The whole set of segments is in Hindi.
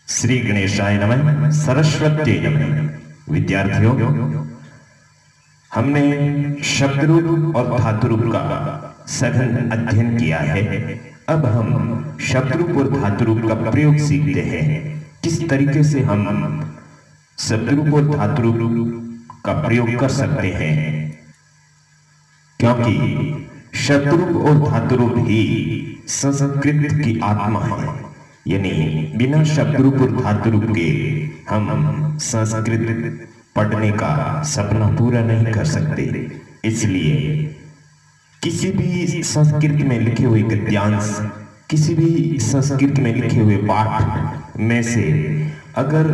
श्री गणेशाय नमः, सरस्वती नमः। विद्यार्थियों, हमने शब्द रूप और धातु रूप का सघन अध्ययन किया है। अब हम शब्द रूप और धातु रूप का प्रयोग सीखते हैं। किस तरीके से हम शब्द रूप और धातु रूप का प्रयोग कर सकते हैं, क्योंकि शब्द रूप और धातु रूप ही संस्कृत की आत्मा है। यानी बिना शब्द रूप और धातु रूप के हम संस्कृत पढ़ने का सपना पूरा नहीं कर सकते। इसलिए किसी भी संस्कृत में लिखे हुए गद्यांश, किसी भी संस्कृत में लिखे हुए पाठ में से अगर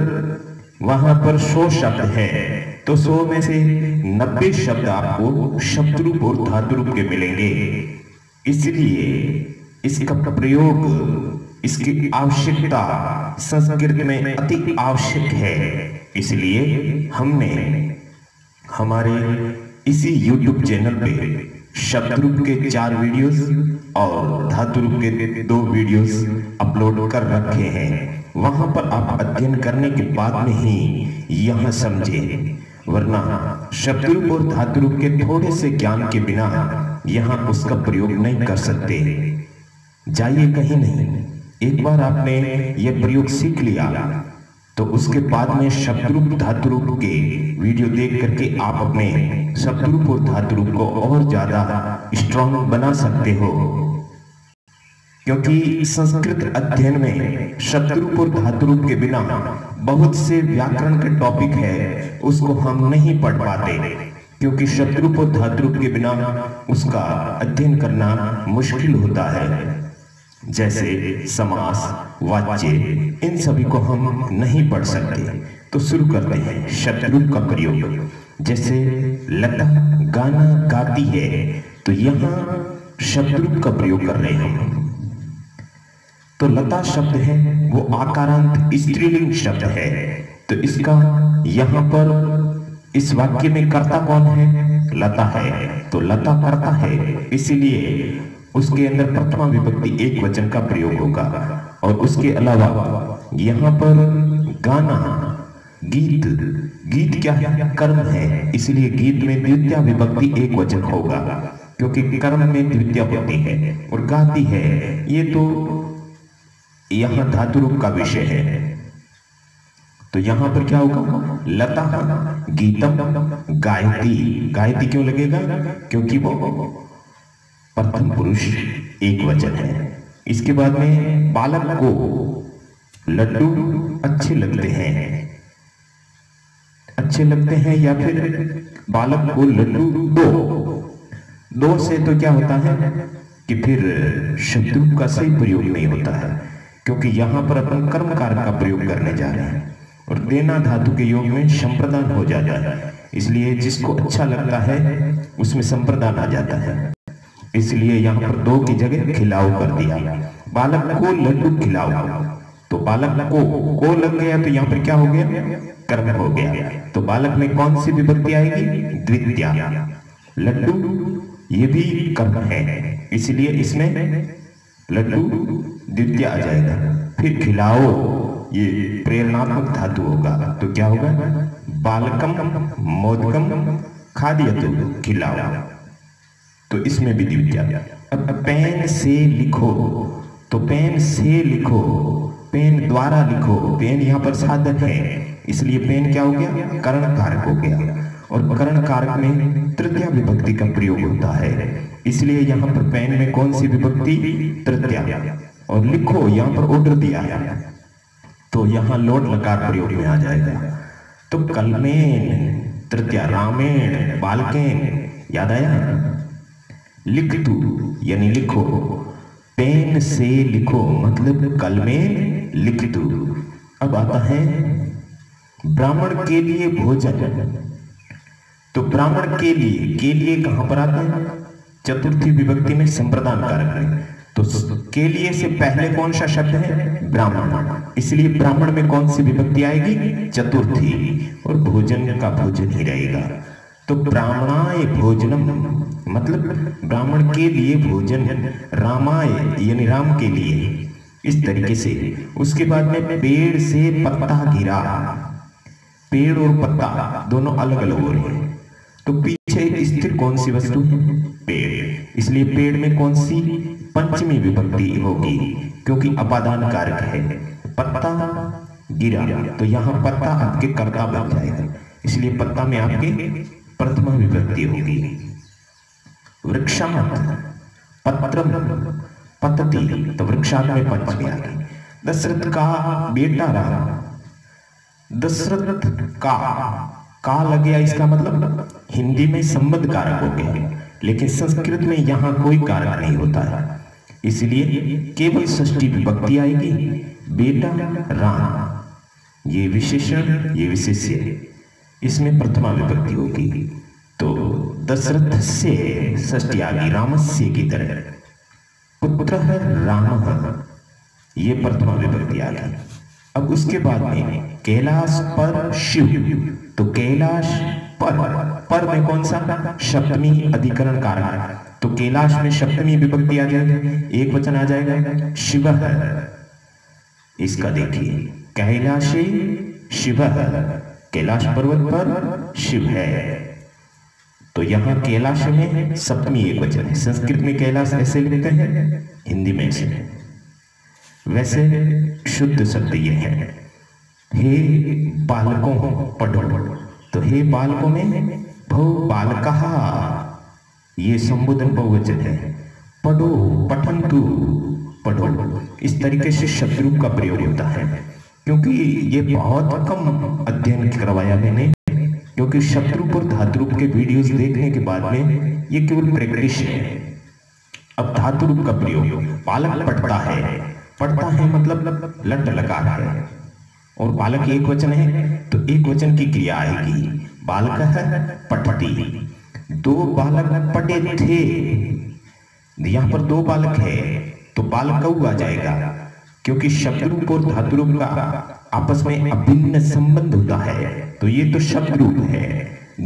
वहां पर 100 शब्द है तो 100 में से 90 शब्द आपको शब्द रूप और धातु रूप के मिलेंगे। इसलिए इसका प्रयोग, इसकी आवश्यकता संस्कृत में अति आवश्यक है। इसलिए हमने हमारे इसी YouTube चैनल पे शब्द रूप के 4 वीडियोस और धातु रूप के 2 वीडियोस अपलोड कर रखे हैं। वहां पर आप अध्ययन करने के बाद में ही यह समझे, वरना शब्द रूप और धातु रूप के थोड़े से ज्ञान के बिना यहाँ उसका प्रयोग नहीं कर सकते। जाइए कहीं नहीं, एक बार आपने यह प्रयोग सीख लिया तो उसके बाद में शब्द रूप धातु रूप के वीडियो देख करके आप अपने शब्द रूप और धातु रूप को और ज्यादा स्ट्रॉन्ग बना सकते हो। क्योंकि संस्कृत अध्ययन में शब्द रूप और धातु रूप के बिना बहुत से व्याकरण के टॉपिक है, उसको हम नहीं पढ़ पाते। क्योंकि शब्द रूप और धातु रूप के बिना उसका अध्ययन करना मुश्किल होता है। जैसे समास, वाच्य, इन सभी को हम नहीं पढ़ सकते। तो शुरू करते हैं शब्द रूप का प्रयोग। जैसे लता गाना गाती है, तो यहाँ शब्द रूप का प्रयोग कर रहे हैं। तो लता शब्द है वो आकारांत स्त्रीलिंग शब्द है। तो इसका यहाँ पर इस वाक्य में कर्ता कौन है? लता है। तो लता कर्ता है, इसीलिए उसके अंदर प्रथमा विभक्ति एक वचन का प्रयोग होगा। और उसके अलावा यहाँ पर गाना, गीत, गीत क्या है? कर्म है, इसलिए गीत में द्वितीय विभक्ति एक वचन होगा, क्योंकि कर्म में द्वितीय होती है। और गाती है, ये तो यहाँ धातु रूप का विषय है। तो यहाँ पर क्या होगा? लता गीतम गायती। गायती क्यों लगेगा? क्योंकि वो प्रथम पुरुष एक वचन है। इसके बाद में बालक को लड्डू अच्छे लगते हैं, अच्छे लगते हैं, या फिर बालक को लड्डू दो से तो क्या होता है कि फिर शब्द रूप का सही प्रयोग नहीं होता है। क्योंकि यहाँ पर अपन कर्म कारक का प्रयोग करने जा रहे हैं और देना धातु के योग में संप्रदान हो जाता है। इसलिए जिसको अच्छा लगता है उसमें संप्रदान आ जाता है। इसलिए यहाँ पर 2 की जगह खिलाओ कर दिया। बालक को लड्डू खिलाओ, तो बालक को लग गया, तो यहाँ पर क्या हो गया? कर्म हो गया। तो बालक में कौन सी विभक्ति आएगी? द्वितीया। लड्डू ये भी कर्म है, इसलिए इसमें लड्डू द्वितीय आ जाएगा। फिर खिलाओ ये प्रेरणात्मक धातु होगा, तो क्या होगा? बालकम मोदकम खादियतु, खिलाओ, तो इसमें भी द्वितीया। अब पेन से लिखो, तो पेन से लिखो, पेन द्वारा लिखो। पेन यहाँ पर साधन है, इसलिए पेन क्या हो गया? करण कारक हो गया। और करण कारक में तृतीया विभक्ति का प्रयोग होता है, इसलिए यहाँ पर पेन में कौन सी विभक्ति? तृतीया। और लिखो यहाँ पर ऑर्डर दिया है, तो यहाँ लोट लकार प्रयोग में आ जाएगा। तो कलमेन तृतीया, रामेण, बालकेन, याद आया? लिख तू यानी लिखो, पेन से लिखो मतलब कल में लिख तू। अब आता है ब्राह्मण के लिए भोजन। तो ब्राह्मण के लिए कहां पर आता है? चतुर्थी विभक्ति में संप्रदान कारक में। तो के लिए से पहले कौन सा शब्द है? ब्राह्मण, इसलिए ब्राह्मण में कौन सी विभक्ति आएगी? चतुर्थी। और भोजन का भोजन ही रहेगा। तो ब्राह्मणाय भोजनम मतलब ब्राह्मण के लिए भोजन, रामाय यानी राम के लिए, इस तरीके से। उसके बाद में पेड़ से पत्ता गिरा, पेड़ और पत्ता दोनों अलग अलग हो रहे हैं, तो पीछे स्थिर कौन सी वस्तु है? पेड़। इसलिए पेड़ में कौन सी पंचमी विभक्ति होगी? क्योंकि अपादान कारक है। पत्ता गिरा, तो यहाँ पत्ता आपके कर्ता बन जाएगा, इसलिए पत्ता में आपके प्रथमा विभक्ति होगी। वृक्षांत पत्रम पतति, तो वृक्षांत में पंचमी आ गई। दशरथ का बेटा रहा, दशरथ का लग गया, इसका मतलब हिंदी में संबंध कारक हो गया, लेकिन संस्कृत में यहां कोई कारक नहीं होता है, इसलिए केवल षष्ठी विभक्ति आएगी। बेटा राम, ये विशेषण ये विशेष्य, इसमें प्रथमा विभक्ति होगी। तो दशरथ से षष्ठी आ गई, रामस्य की तरह। पुत्र है राम, ये प्रथमा विभक्ति आ गई। अब उसके बाद में कैलाश पर शिव, तो कैलाश पर में कौन सा? सप्तमी अधिकरण कारक, तो कैलाश में सप्तमी विभक्ति आ जाएगी, एक वचन आ जाएगा शिव। इसका देखिए, कैलाशे शिव, कैलाश पर्वत पर शिव है, तो यहाँ कैलाश में सप्तमी एक वचन है। संस्कृत में कैलाश ऐसे लिखते हैं, हिंदी में ऐसे। वैसे शुद्ध शब्द ये है, हे बालकों पढ़ो, तो हे बालकों में भव बालकः, ये संबोधन बहुवचन है। पढ़ो पठन्तु, पढ़ो, इस तरीके से शब्द रूप का प्रयोग होता है। क्योंकि ये बहुत कम अध्ययन करवाया मैंने, क्योंकि शब्द रूप और धातु रूप के वीडियोस देखने के बाद में ये केवल प्रैक्टिस है। अब धातु रूप का प्रयोग, बालक पढ़ता है मतलब लट लकार है, और बालक एक वचन है, तो एक वचन की क्रिया आएगी। बालक है पठती, दो बालक पढ़े थे, यहाँ पर दो बालक है, तो बालक कऊ आ जाएगा, क्योंकि शब्द रूप और धातु रूप का आपस में अभिन्न संबंध होता है, तो ये तो शब्द रूप है।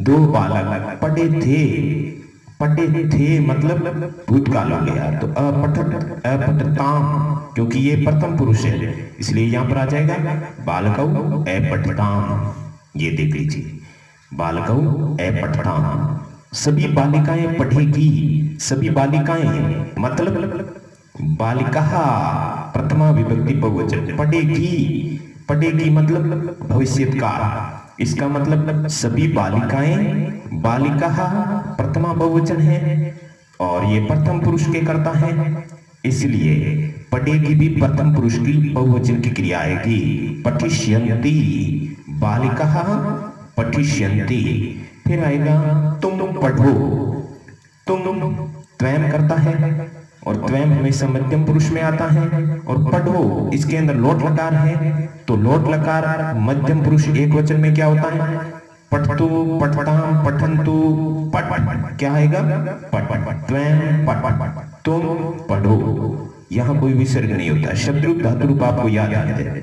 दो बालक पढ़े थे मतलब भूतकाल हो गया, तो अपठताम, क्योंकि ये प्रथम पुरुष है, इसलिए यहां पर आ जाएगा बालकौ अपठताम। ये देख लीजिए, बालकौ अपठताम, सभी बालिकाएं पढ़ेगी, सभी बालिकाएं मतलब बालिका प्रथमा विभक्ति बहुवचन, पढ़ेगी मतलब भविष्यत काल, इसका मतलब सभी बालिकाएं, बालिका प्रथमा बहुवचन है, और ये प्रथम पुरुष के करता है, इसलिए पढ़ेगी भी प्रथम पुरुष की बहुवचन की क्रिया आएगी। पठिष्यन्ति, बालिका पठिष्यन्ति। फिर आएगा तुम पढ़ो, तुम त्वयं करता है, और त्वयं हमेशा मध्यम पुरुष में आता है, और पढ़ो इसके अंदर लोट लकार है, तो लोट लकार मध्यम पुरुष एक वचन में क्या होता है? पठतु, पठताम, पठन्तु, पठ, क्या आएगा? पठ, त्वयं पठ, तुम पढ़ो। यहां कोई विसर्ग नहीं होता, शब्द रूप धातु रूप आपको याद है।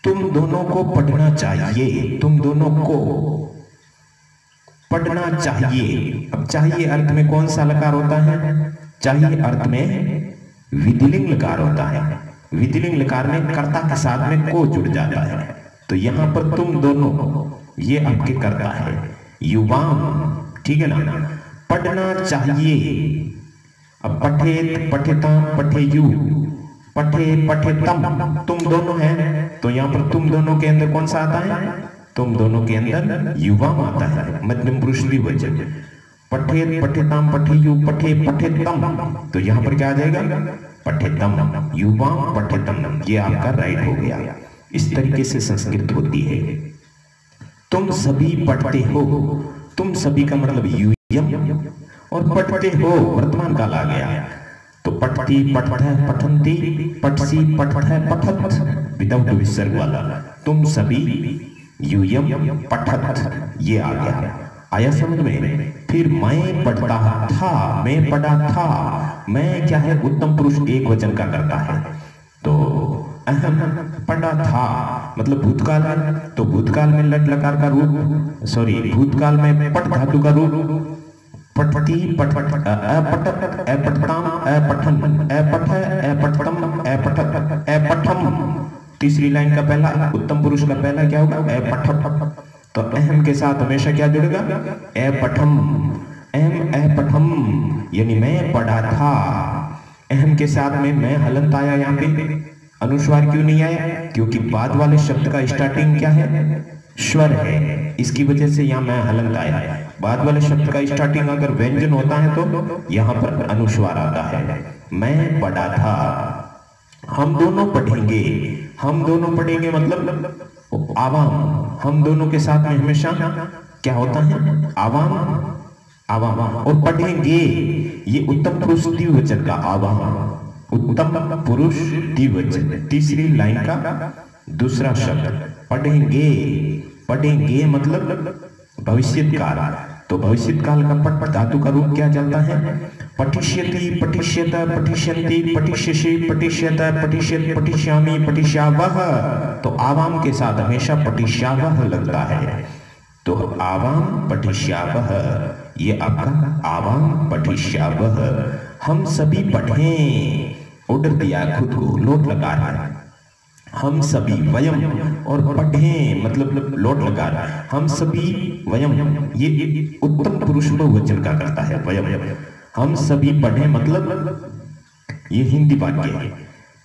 तुम दोनों को पढ़ना चाहिए, तुम दोनों को पढ़ना चाहिए। अब चाहिए अर्थ में कौन सा लकार होता है? चाहिए अर्थ में विधिलिंग लकार होता है। विधिलिंग लकार में कर्ता के साथ में को जुड़ जाता है, तो यहां पर तुम दोनों ये आपके कर्ता है। युवाम, ठीक है ना, पढ़ना चाहिए। अब पठेत, पठिताम, पठेयु, पठे, पठेतम, तुम दोनों हैं, तो यहां पर तुम दोनों के अंदर कौन सा आता है? तुम दोनों के अंदर युवाम आता है, मध्यम पुरुष द्विवचन। पठेत, पठिताम, पठेयु, पठे, पठेतम, तो यहां पर क्या आ जाएगा? पठेतम, युवाम पठेतम, ये आपका राइट हो गया। इस तरीके से संस्कृत होती है। तुम सभी पढ़ते हो, तुम सभी का मतलब यूयम, और पढ़ते हो वर्तमान काल आ गया, तो पठती, पठत, पठंती, पठसी, पठत, पठत, विदाउट विसर्ग वाला। तुम सभी यूयम पठत, ये आ गया। आया समझ में? फिर मैं पढ़ता था, मैं पढ़ा था, मैं क्या है? उत्तम पुरुष एक वचन का करता है, तो अहम पढ़ा था मतलब भूतकाल है, तो भूतकाल में लट लकार का रूप, सॉरी भूतकाल में पट धातु का रूप पठती पठत अपठत अपठताम अपठन अपठ अपठतम अपठत अपठम। तीसरी लाइन का पहला उत्तम पुरुष का पहला क्या होगा? अपठत। तो अहम के साथ हमेशा क्या जुड़ेगा? अपठम। अहम अपठम यानी मैं पढ़ा था। अहम के साथ में मैं हलंत आया, यहाँ पे अनुस्वार क्यों नहीं आया? क्योंकि बाद वाले शब्द का स्टार्टिंग क्या है? स्वर है, इसकी वजह से यहाँ मैं हलंत आया। बाद वाले शब्द का स्टार्टिंग अगर व्यंजन होता है तो यहाँ पर अनुस्वार आता है। मैं पढ़ा था, हम दोनों पढ़ेंगे। हम दोनों पढ़ेंगे मतलब आवाम, हम दोनों के साथ में हमेशा क्या होता है? आवाम, आवाम। और पढ़ेंगे ये उत्तम पुरुष द्विवचन का आवाम, उत्तम पुरुष द्विवचन। तीसरी लाइन का दूसरा शब्द पढ़ेंगे। पढ़ेंगे मतलब भविष्य काल। तो भविष्य काल का पट धातु का रूप क्या चलता है? पठिष्यति, पठिष्यत, पठिष्यन्ति, पठिष्यसि, पठिष्यत, पठिष्यत, पठिष्यामि, पठिष्यावः। तो आवाम के साथ हमेशा पठिष्यावः लगता है। तो आवाम पठिष्यावः, ये आपका आवाम पठिष्यावः। हम सभी पढ़ें, ऑर्डर दिया खुद को, लोट लगा रहा है। हम सभी वयम, और पढ़ें मतलब लोट लगा रहा है। हम सभी वयम, ये उत्तम पुरुष बहुवचन का करता है वयम। हम सभी पढ़ें मतलब ये हिंदी वाक्य है।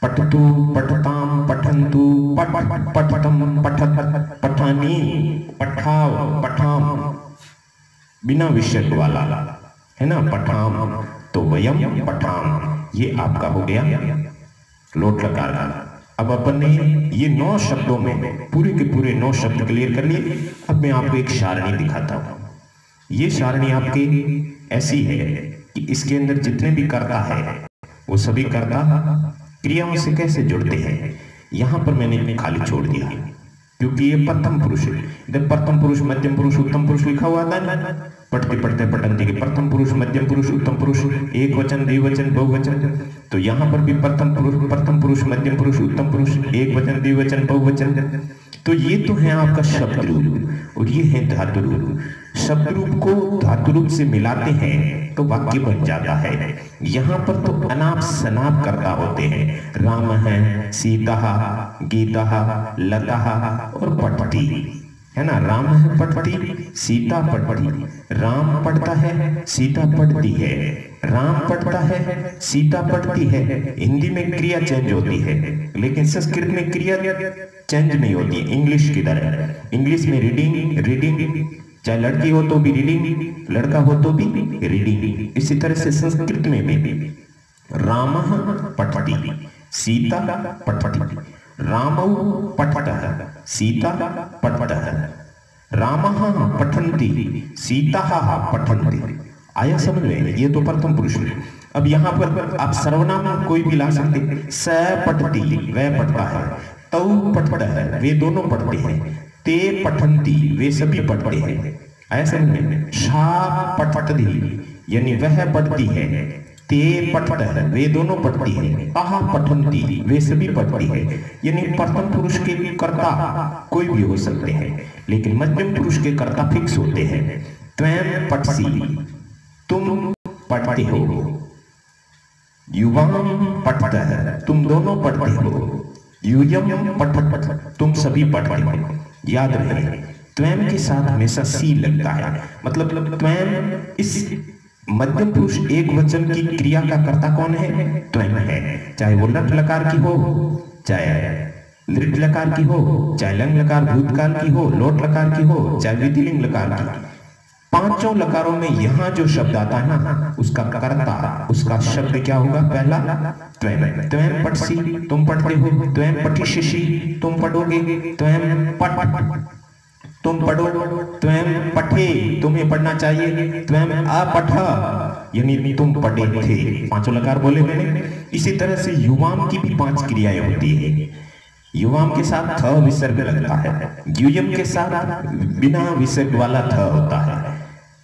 पठतु, पठताम, पठन्तु, पठतम, पठत, पठानी, पठाव, पठाम, बिना विषय वाला है ना, पठाम। तो वयम पठाम, ये आपका हो गया लोट लगा रहा। अब अपन ने ये 9 शब्दों में पूरे के पूरे 9 शब्द क्लियर कर लिए। अब मैं आपको एक सारणी दिखाता हूं। ये सारणी आपकी ऐसी है कि इसके अंदर जितने भी कर्ता है वो सभी कर्ता क्रियाओं से कैसे जुड़ते हैं। यहां पर मैंने खाली छोड़ दिया क्योंकि ये प्रथम पुरुष है। इधर प्रथम पुरुष, मध्यम पुरुष, उत्तम पुरुष लिखा हुआ था ना, पढ़ते पढ़ते पठंती के प्रथम पुरुष, मध्यम पुरुष, उत्तम पुरुष, एक वचन, द्विवचन, बहुवचन। तो यहाँ पर भी प्रथम पुरुष, मध्यम पुरुष, उत्तम पुरुष, एक वचन, द्विवचन, बहुवचन। तो ये तो है आपका शब्द रूप और ये है धातु रूप। शब्द रूप को धातु रूप से मिलाते हैं तो वाक्य बन जाता है। यहाँ पर तो अनाप शनाप कर्ता होते हैं। राम है, सीता, गीता, लता और पठती, है ना। राम है पढ़ती, सीता पढ़ती। राम पढ़ता है, सीता पढ़ती है। राम पढ़ता है, सीता पढ़ती है। हिंदी में क्रिया चेंज होती है लेकिन संस्कृत में क्रिया चेंज नहीं होती है। इंग्लिश की तरह, इंग्लिश में रीडिंग, रीडिंग, चाहे लड़की हो तो भी रीडिंग, लड़का हो तो भी रीडिंग। इसी तरह से संस्कृत में भी राम पठती, सीता पठती। रामौ पठतः, सीता पठतः। रामः पठन्ति, सीता पठन्ति। आया समझ में? ये तो प्रथम पुरुष है। अब यहाँ पर आप सर्वनाम कोई भी ला सकते। स पठती, वह पढ़ता है। तौ पठता है, वे दोनों पढ़ते हैं। ते पठन्ति, वे सभी पढ़ते हैं। आया समझ में? शा पठती यानी वह पढ़ती है। ते पठतः, वे दोनों पढ़ती है। ताः पठन्ति, वे सभी पढ़ती है। यानी प्रथम पुरुष के कर्ता कोई भी हो सकते हैं लेकिन मध्यम पुरुष के कर्ता फिक्स होते हैं। त्वं पठसि, तुम पढ़ते हो। युवाम पठतः, तुम दोनों पढ़ते हो। यूयम पठत, तुम सभी पढ़ते हो। याद रहे त्वं के साथ हमेशा सी लगता है। मतलब त्वं इस मध्यम पुरुष एक वचन की क्रिया का कर्ता कौन है? त्वं है। चाहे वो लट लकार की हो, चाहे लिट लकार की हो, चाहे लंग लकार भूतकाल की हो, लोट लकार की हो, चाहे विधिलिंग लकार की। पांचों लकारों में यहां जो शब्द आता है ना, उसका कर्ता, उसका शब्द क्या होगा? पहला त्वं। त्वं पठसि, तुम पढ़ते हो। त्वं पठिष्यसि, तुम पढ़ोगे। त्वं पठ, तुम पढ़ो। त्वं पठे, तुम्हें पढ़ना चाहिए। त्वं अपठ यानी तुम पढ़े थे। पांचों लकार बोले मैंने। इसी तरह से युवाम की भी 5 क्रियाएं होती है। युवाम के साथ थ विसर्ग लगता है। युयम के साथ बिना विसर्ग वाला थ होता है।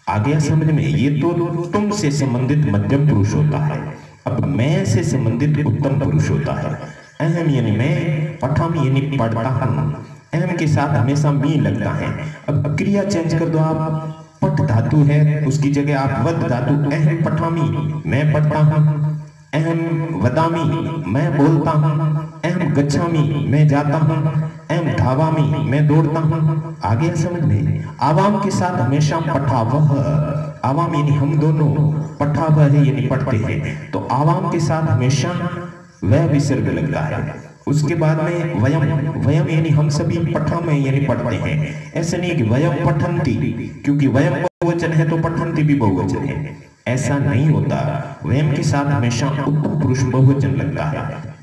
आ गया समझ में? ये तो तुम से संबंधित मध्यम पुरुष होता है। अब मैं से संबंधित उत्तम पुरुष होता है। अहम यानी मैं, पठम यानी पढ़ता हूं। अहम के साथ हमेशा मी लगता है। अब क्रिया चेंज कर दो आप। पट धातु है, उसकी जगह आप वद धातु अहम पठामी मैं पढ़ता हूँ, अहम वदामी मैं बोलता हूँ, अहम गच्छामी मैं जाता हूँ, अहम धावामी मैं दौड़ता हूँ। आगे समझ में। आवाम के साथ हमेशा पठावह, आवाम यानी हम दोनों, पठावह है यानी पढ़ते हैं, तो आवाम के साथ हमेशा वह विसर्ग लगता है। उसके बाद में वयम, वयम यानी हम सभी पठम यानी पढ़ते हैं। ऐसे नहीं कि वयम पठंती, क्योंकि वयम बहुवचन है तो पठंती भी बहुवचन है, ऐसा नहीं होता। वयम के साथ हमेशा उत्तम पुरुष बहुवचन लगता है।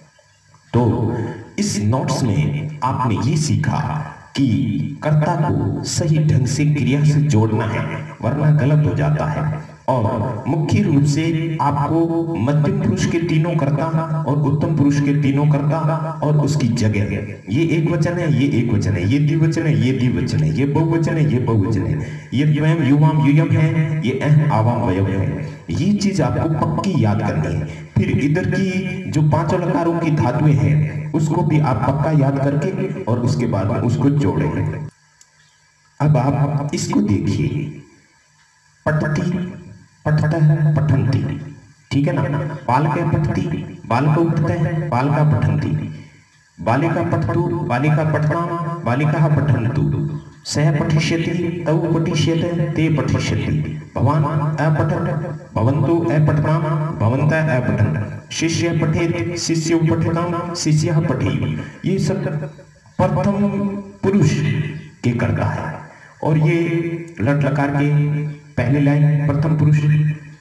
तो इस नोट्स में आपने ये सीखा कि कर्ता को सही ढंग से क्रिया से जोड़ना है, वरना गलत हो जाता है। और मुख्य रूप से आपको मध्यम पुरुष के तीनों कर्ता और उत्तम पुरुष के तीनों कर्ता और उसकी जगह, ये एक वचन है, ये एक वचन है, ये द्विवचन है, ये द्विवचन है, ये बहुवचन है, ये बहुवचन है, ये द्वयम युवाम युयम है, ये अहम आवाम वयम है। ये चीज आपको पक्की याद करनी है। फिर इधर की जो पांचों लकारों की धातुएं हैं उसको भी आप पक्का याद करके और उसके बाद उसको जोड़े। अब आप इसको देखिए, पठती, पठतः, पठन्ति, ठीक है ना। बालक पठती, बालक उठतः, बालका पठन्ति, बालिका पठतु, बालिका पठताम, बालिकाः पठन्तु, सः पठिष्यति, तौ पठिष्यते, ते पठिष्यति, भवान् अपठत्, भवन्तु अपठताम, भवन्तः अपठन्, शिष्यः पठेत्, शिष्यौ पठिताम, शिष्यः पठेयुः। ये सब प्रथम पुरुष के करता है। और ये लट लकार के पहली लाइन प्रथम पुरुष,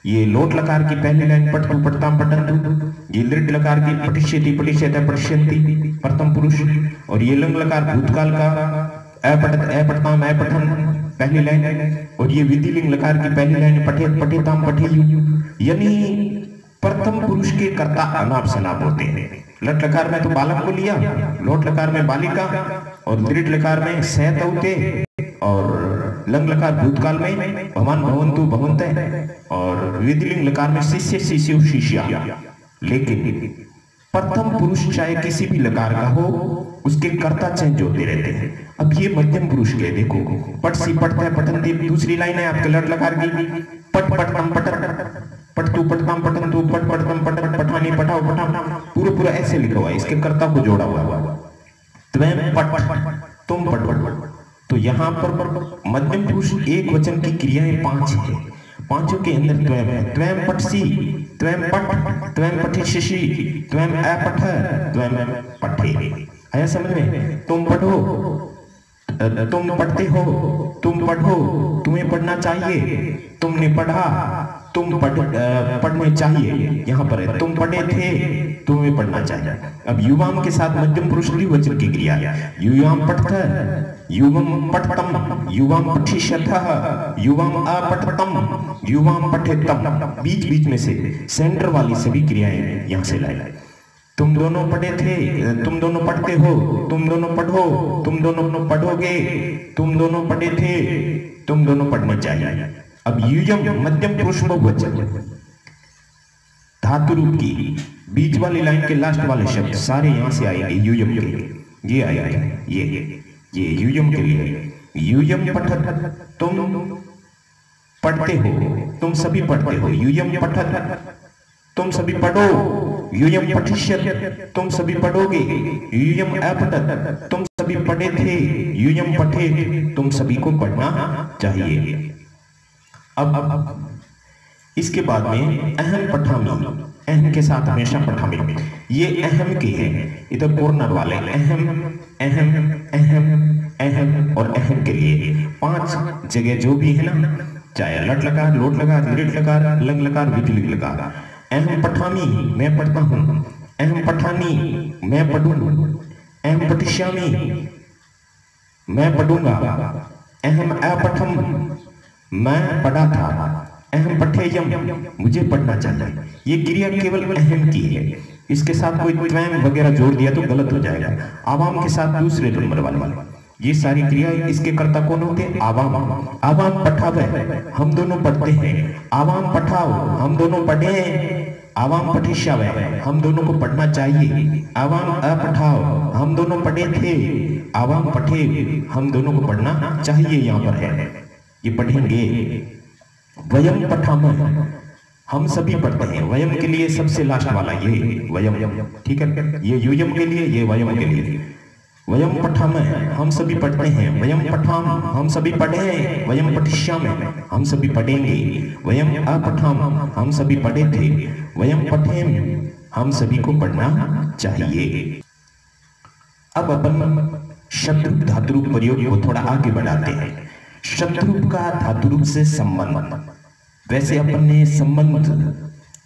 ये लोट लकार की पहली लाइन पठतु पठताम पठन्तु, ये लिट लकार की पठिष्यति पठिष्यतः पठिष्यन्ति प्रथम पुरुष, और ये लंग लकार भूतकाल का अपठत अपठताम अपठन पहली लाइन, और ये विधिलिंग लकार की पहली लाइन पठेत पठेताम पठेयुः। यानी प्रथम पुरुष के कर्ता अनाप शनाप होते हैं। लट लकार में तो बालक को लिया, लोट लकार में बालिका, और दृढ़ लकार में सह तौते, और लंग लकार भूतकाल में भवान भवन्तु भवन्तः, और विधिलिंग लकार में शिष्य शिष्यो शिष्या। लेकिन प्रथम पुरुष चाहे किसी भी लकार का हो, उसके कर्ता चेंज होते रहते हैं। अब ये मध्यम पुरुष के देखो, पट सी पठतः पठन्ति, दूसरी लाइन है आपके लट लकार की, पट पठतम पठत, पठतु पठताम पठन्तु, पट पठतम पठत, पठानी पठाओ पठाम, पूरा पूरा ऐसे लिखा हुआ है, इसके कर्ता को जोड़ा हुआ। त्वं पठ, तुम पठो। तो यहाँ पर मध्यम पुरुष एक वचन की क्रियाएं 5 है, पांचों के अंदर त्वं है। त्वं पठसि, त्वं पठ, त्वं पठिष्यसि, त्वं अपठ, त्वं पठे। आया समझ में। तुम पढ़ो, तुम पढ़ते हो, तुम पढ़ो, तुम्हें पढ़ना चाहिए, तुमने पढ़ा, तुम पढ़ने चाहिए। यहाँ पर है तुम पढ़े थे, तुम्हें पढ़ना चाहिए। अब युवाम के साथ मध्यम पुरुष द्विवचन की क्रिया, युवाम पठत, युवम पठतम, युवाम पठिष्यतः, युवाम अपठतम, युवाम पठेतम। बीच बीच में से सेंटर वाली सभी क्रियाएं यहाँ से लाए। तुम दोनों पढ़े थे, तुम दोनों पढ़ते हो, तुम दोनों पढ़ो, तुम दोनों पढ़ोगे, तुम दोनों पढ़े थे, तुम दोनों पढ़ने चाहिए। अब युयम मध्यम पुरुष बहुवचन, धातु रूप की बीच वाली लाइन के लास्ट वाले शब्द सारे यहां से आएंगे युयम के। ये आएगा, ये युयम के लिए। युयम पठत, तुम पढ़ते हो, तुम सभी पढ़ते हो। युयम पठत, तुम सभी पढ़ो। युयम पठिष्यत, तुम सभी पढ़ोगे। युयम अपठत, तुम सभी पढ़े थे। युयम पठे, तुम सभी को पढ़ना चाहिए। अब इसके बाद में अहम पठामी, अहम के साथ हमेशा पठामी। ये अहम के हैं, इधर कॉर्नर वाले अहम अहम अहम अहम और अहम के लिए 5 जगह जो भी है ना, चाहे लट लकार, लोट लकार, लिट लकार, लंग लकार, विकलिंग लकार। अहम पठामी मैं पढ़ता हूँ, अहम पठानी मैं पढ़ूं, अहम पठिष्यामि मैं पढ़ूंगा, अहम अपठम मैं पढ़ा था, अहम पठेयम मुझे पढ़ना चाहिए। ये क्रिया केवल अहम की है, इसके साथ कोई त्वं वगैरह जोड़ दिया तो गलत हो जाएगा। आवाम के साथ दूसरे नंबर वाले ये सारी क्रियाएं, इसके कर्ता कौन होते हैं? आवाम। आवाम पठावे, हम दोनों पढ़ते हैं। आवाम पठाओ, हम दोनों पढ़े। आवाम पठिष्यावे, हम दोनों को पढ़ना चाहिए। आवाम अपठाओ, हम दोनों पढ़े थे। आवाम पठे, हम दोनों को पढ़ना चाहिए। यहाँ पर है ये पढ़ेंगे। वयम पठामः, हम सभी पढ़ते हैं। वयम के लिए सबसे लास्ट वाला ये वयम, ठीक है, ये यूयम के लिए, ये वयम के लिए। वयम पठामः, हम सभी पढ़ते हैं। वयम पठाम, हम सभी पढ़े। वयम पठिष्यामः, हम सभी पढ़ेंगे। वयम अपठाम, हम सभी पढ़े थे। वयम पठेम, हम सभी को पढ़ना चाहिए। अब अपन शब्दरूप धातुरूप प्रयोग को थोड़ा आगे बढ़ाते हैं। शब्दरूप का धातुरूप से संबंध, वैसे अपन ने संबंध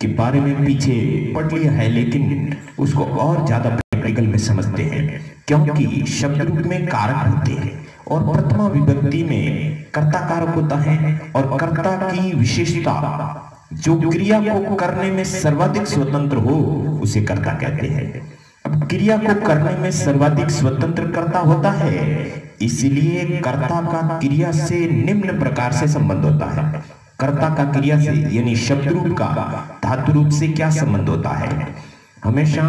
के बारे में पीछे पढ़ लिया है, लेकिन उसको और ज्यादा प्रैक्टिकल में समझते हैं, क्योंकि शब्द रूप में कारक होते हैं और प्रथमा विभक्ति में कर्ता कारक होता है, और कर्ता की विशेषता जो क्रिया को करने में सर्वाधिक स्वतंत्र हो उसे कर्ता कहते हैं। अब क्रिया को करने में सर्वाधिक स्वतंत्र कर्ता होता है, इसलिए कर्ता का क्रिया से निम्न प्रकार से संबंध होता है। कर्ता का क्रिया से यानी शब्द रूप का धातु रूप से क्या संबंध होता है? हमेशा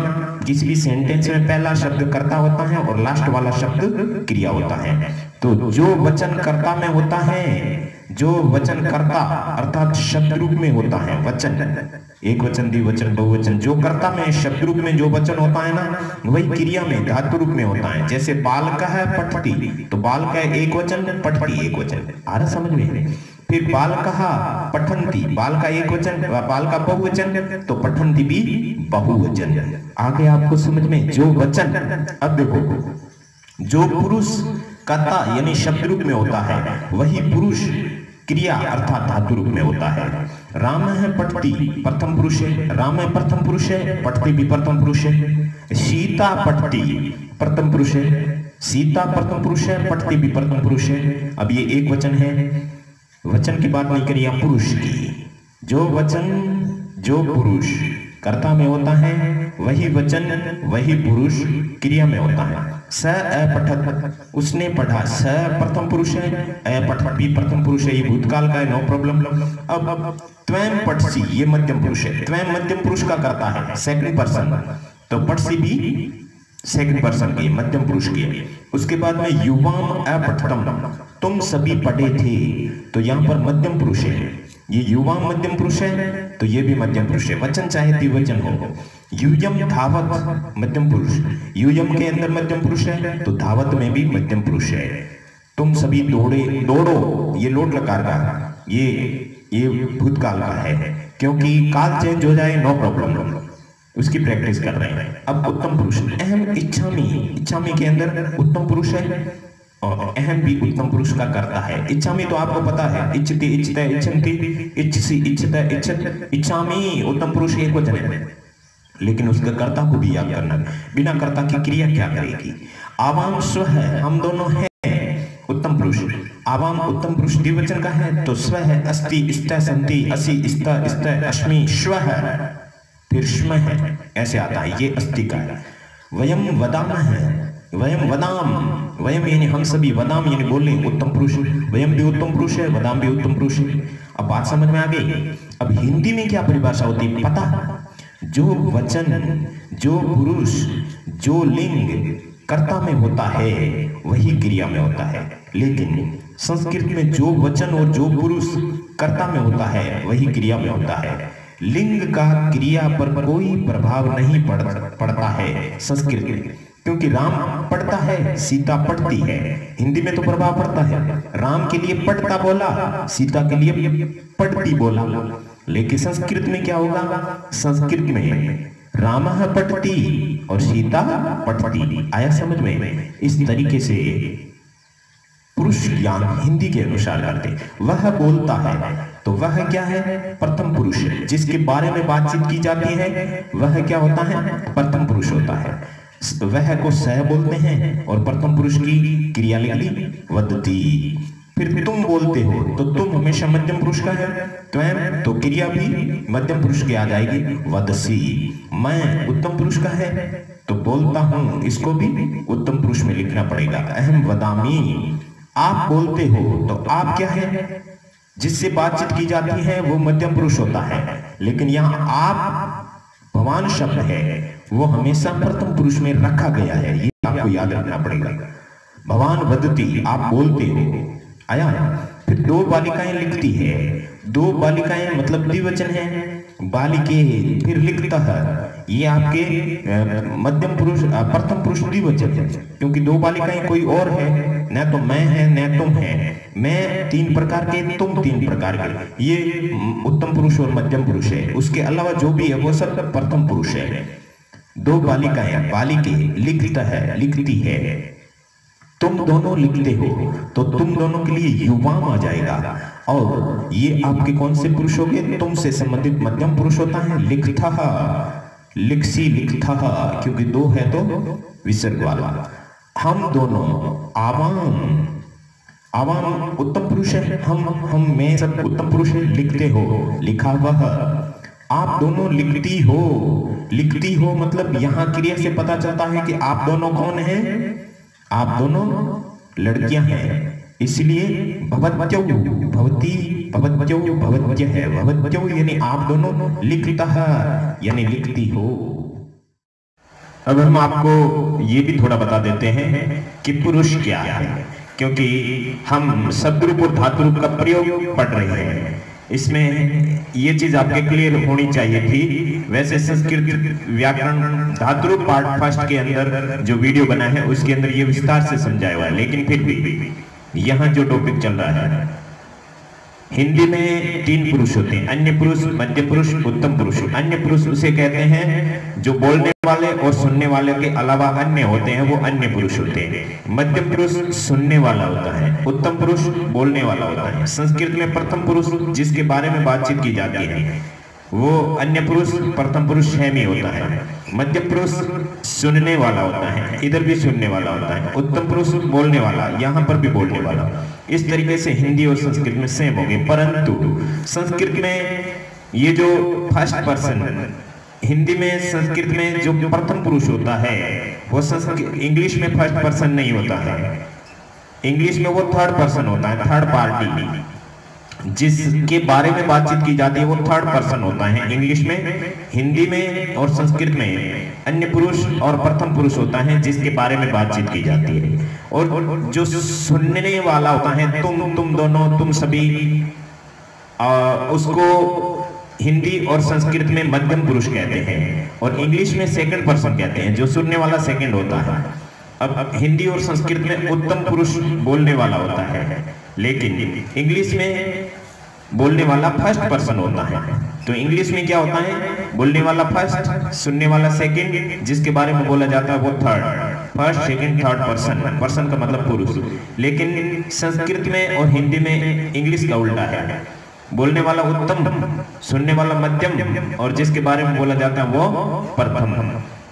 किसी भी सेंटेंस में पहला शब्द कर्ता होता है और लास्ट वाला शब्द क्रिया होता है। तो जो वचन कर्ता में होता है, जो वचन कर्ता अर्थात शब्द रूप में होता है, वचन एक वचन, द्विवचन, बहुवचन, जो कर्ता में शब्द रूप में जो वचन होता है ना, वही क्रिया में धातु रूप में होता है। जैसे बालक है पठती, तो बालक है एक वचन, पठती एक वचन, आ रहा समझ में? फिर बालकः पठन्ति, बाल का एक वचन, बाल का बहुवचन, तो पठन्ति भी बहुवचन। आगे आपको समझ में जो वचन, अब देखो, जो पुरुष कर्ता यानी शब्द रूप में होता है, वही पुरुष क्रिया अर्थात धातु रूप में होता है। राम है पठती, प्रथम पुरुष है, राम है प्रथम पुरुष है, पठती भी प्रथम पुरुष है। सीता पठती, प्रथम पुरुष है, सीता प्रथम पुरुष है, पठती भी प्रथम पुरुष है। अब ये एक वचन है, वचन की बात नहीं करिए, पुरुष की। जो वचन जो पुरुष कर्ता में होता है, वही वचन वही पुरुष क्रिया में होता है। स अपठत, उसने पढ़ा, स प्रथम पुरुष है, अपठत भी प्रथम पुरुष है, ये भूतकाल का है, नो प्रॉब्लम। अब त्वं पठसी, ये मध्यम पुरुष है, त्वं मध्यम पुरुष का करता है, सेकंड पर्सन, तो पठसी भी सेकंड पर्सन की, मध्यम पुरुष की। उसके बाद में युवाम अपठतम, तुम सभी पढ़े थे, तो यहाँ पर मध्यम पुरुष है, ये युवाम मध्यम पुरुष है, तो ये भी मध्यम पुरुष है, वचन चाहे द्विवचन हो। यूयम धावत, मध्यम पुरुष, यूयम के अंदर मध्यम पुरुष है, तो धावत में भी मध्यम पुरुष है। तुम सभी दौड़े, दौड़ो, ये लोट लकार का, ये भूतकाल का है, क्योंकि काल चेंज हो जाए नो प्रॉब्लम, उसकी प्रैक्टिस कर रहे हैं। अब उत्तम पुरुष, अहम इच्छामी, इच्छामी के अंदर उत्तम पुरुष है और अहम भी उत्तम पुरुष का करता है। इच्छामी तो आपको पता है, इच्छति इच्छते इच्छन्ति, इच्छसी इच्छते इच्छत, इच्छामी उत्तम पुरुष एक वचन है, लेकिन उसका कर्ता को भी याद करना, बिना कर्ता की क्रिया क्या करेगी? आवाम स्व है, हम दोनों हैं उत्तम पुरुष। आवाम उत्तम पुरुष द्विवचन का है, तो स्व है, अस्ति इष्ट संति, असि इष्ट इष्ट अस्मि, स्व है, फिर श्म है, ऐसे आता है, ये अस्ति का है। वयम वदाम है, वयम वदाम, वयम यानी हम सभी, वदाम यानी बोले, उत्तम पुरुष, वयम भी उत्तम पुरुष है, वदाम भी उत्तम पुरुष है। अब बात समझ में आ गई। अब हिंदी में क्या परिभाषा होती है पता? जो वचन जो पुरुष जो लिंग कर्ता में होता है, वही क्रिया में होता है, लेकिन संस्कृत में जो वचन और जो पुरुष कर्ता में होता है, वही क्रिया में होता है। लिंग का क्रिया पर कोई प्रभाव नहीं पड़ता है संस्कृत में, क्योंकि राम पढ़ता है, सीता पढ़ती है। हिंदी में तो प्रभाव पड़ता है, राम के लिए पढ़ता बोला, सीता के लिए पढ़ती बोला, लेकिन संस्कृत में क्या होगा? संस्कृत में रामः पठती और सीता पठती। आया समझ में? इस तरीके से पुरुष ज्ञान हिंदी के अनुसार करते। वह बोलता है, तो वह क्या है? प्रथम पुरुष, जिसके बारे में बातचीत की जाती है वह क्या होता है? प्रथम पुरुष होता है। वह को सह बोलते हैं और प्रथम पुरुष की क्रिया लिखी वदती। फिर तुम बोलते हो, तो तुम हमेशा मध्यम पुरुष का है, त्वं तो क्रिया भी मध्यम पुरुष की आ जाएगी, वदसी। मैं उत्तम पुरुष का है, तो बोलता हूं, इसको भी उत्तम पुरुष में लिखना पड़ेगा। अहम वदामी, आप बोलते हो, तो आप क्या है? जिससे बातचीत की जाती है वो मध्यम पुरुष होता है, लेकिन यहाँ आप भगवान शब्द है, वो हमेशा प्रथम पुरुष में रखा गया है, ये आपको याद रखना पड़ेगा। भगवान वदती, आप बोलते हो। आया? फिर दो बालिकाएं लिखती है, दो बालिकाएं मतलब द्विवचन है, बालिके, फिर लिखतः, ये आपके मध्यम पुरुष प्रथम पुरुष द्विवचन है, क्योंकि दो बालिकाएं कोई और है, न तो मैं है न तुम है, मैं 3 प्रकार के, तुम 3 प्रकार के, ये उत्तम पुरुष और मध्यम पुरुष है। उसके अलावा जो भी है वो सब प्रथम पुरुष है। दो बालिकाएं, बालिके, लिखता है, लिखती है, तुम दोनों लिखते हो, तो तुम दोनों के लिए युवाम आ जाएगा। और ये आपके कौन से पुरुष हो गए? तुम से संबंधित मध्यम पुरुष होता है। लिखता, लिखसी, लिखता, क्योंकि दो है तो विसर्ग वाला। हम दोनों, आवाम, आवाम उत्तम पुरुष है, हम में सब उत्तम पुरुष है। लिखते हो, लिखा वह, आप दोनों लिखती हो, लिखती हो मतलब यहां क्रिया से पता चलता है कि आप दोनों कौन हैं? आप दोनों लड़कियां हैं, इसलिए भवत्यौ, भवती, भवत्यौ, भवत्य है, भवत्यौ यानी आप दोनों, लिखता यानी लिखती हो। अब हम आपको ये भी थोड़ा बता देते हैं कि पुरुष क्या है, क्योंकि हम शब्द रूप और धातु रूप का प्रयोग पढ़ रहे हैं। इसमें ये चीज आपके क्लियर होनी चाहिए थी। वैसे संस्कृत व्याकरण धातु रूप पार्ट फर्स्ट के अंदर जो वीडियो बना है उसके अंदर ये विस्तार से समझाया हुआ है, लेकिन फिर भी यहाँ जो टॉपिक चल रहा है, हिंदी में 3 पुरुष होते हैं, अन्य पुरुष, मध्य पुरुष, उत्तम पुरुष। अन्य पुरुष उसे कहते हैं जो बोलने वाले और सुनने वाले के अलावा अन्य होते हैं, वो अन्य पुरुष होते हैं। मध्यम पुरुष सुनने वाला होता है, उत्तम पुरुष बोलने वाला होता है। संस्कृत में प्रथम पुरुष जिसके बारे में बातचीत की जाती है वो अन्य पुरुष प्रथम पुरुष हैमी होता है। मध्य पुरुष सुनने वाला होता है, इधर भी सुनने वाला होता है। उत्तम पुरुष बोलने वाला, यहाँ पर भी बोलने वाला। इस तरीके से हिंदी और संस्कृत में सेम हो गए, परंतु संस्कृत में ये जो फर्स्ट पर्सन, हिंदी में संस्कृत में जो प्रथम पुरुष होता है वो इंग्लिश में फर्स्ट पर्सन नहीं होता है, इंग्लिश में वो थर्ड पर्सन होता है, थर्ड पार्टी। जिसके बारे में बातचीत की जाती है वो थर्ड पर्सन होता है इंग्लिश में। हिंदी में और संस्कृत में अन्य पुरुष और प्रथम पुरुष होता है जिसके बारे में बातचीत की जाती है। और जो सुनने वाला होता है, तुम दोनों, तुम सभी, उसको हिंदी और संस्कृत में मध्यम पुरुष कहते हैं और इंग्लिश में सेकंड पर्सन कहते हैं, जो सुनने वाला सेकंड होता है। अब हिंदी और संस्कृत में उत्तम पुरुष बोलने वाला होता है, लेकिन इंग्लिश में बोलने वाला फर्स्ट पर्सन होता है। तो इंग्लिश में क्या होता है? बोलने वाला फर्स्ट, सुनने वाला सेकंड, जिसके बारे में बोला जाता है वो third. First, second, third person, person का मतलब पुरुष। लेकिन संस्कृत में और हिंदी में इंग्लिश का उल्टा है, बोलने वाला उत्तम, सुनने वाला मध्यम और जिसके बारे में बोला जाता है वो प्रथम।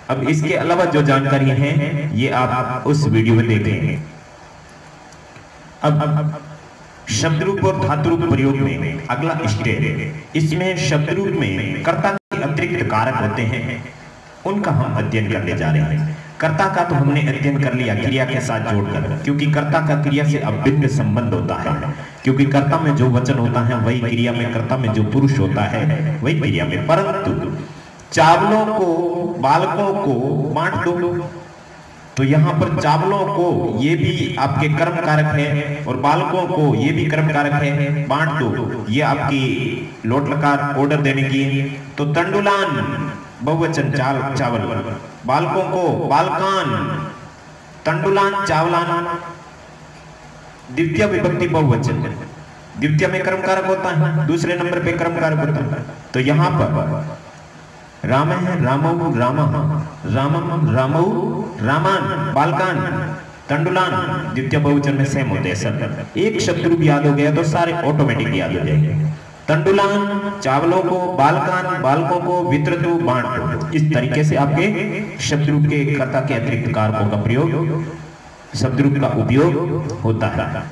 अब इसके अलावा जो जानकारी है ये आप उस वीडियो में देखेंगे। अब शब्द रूप और धातु रूप प्रयोग में अगला स्टेप, इसमें शब्द रूप में कर्ता के अतिरिक्त कारक होते हैं, उनका हम अध्ययन करने जा रहे हैं। कर्ता का तो हमने अध्ययन कर लिया क्रिया के साथ जोड़कर, क्योंकि कर्ता का क्रिया से अभिन्न संबंध होता है, क्योंकि कर्ता में जो वचन होता है वही क्रिया में, कर्ता में जो पुरुष होता है वही क्रिया में। परंतु चावलों को, बालकों को बांट दो, तो यहाँ पर चावलों को ये भी आपके कर्म कारक है और बालकों को ये भी कर्म कारक है, बांट दो, ये आपकी लोट लकार ऑर्डर देने की। तो तंडुलान बहुवचन चावल, बालकों को बालकान, तंडुलान चावलान, द्वितीय विभक्ति बहुवचन, द्वितीय में कर्म कारक होता है, दूसरे नंबर पे कर्म कारक होता है। तो यहाँ पर राम है, रामौ रामः, रामम रामौ रामान, बालकान, तंडुलान द्वितीय बहुवचन में सेम होते हैं सर। एक शब्द रूप याद हो गया तो सारे ऑटोमेटिक याद हो जाएंगे। तंडुलान चावलों को, बालकान बालकों को, वितरतु बांट दो। इस तरीके से आपके शब्द रूप के कर्ता के अतिरिक्त कारकों का प्रयोग, शब्द रूप का उपयोग होता है।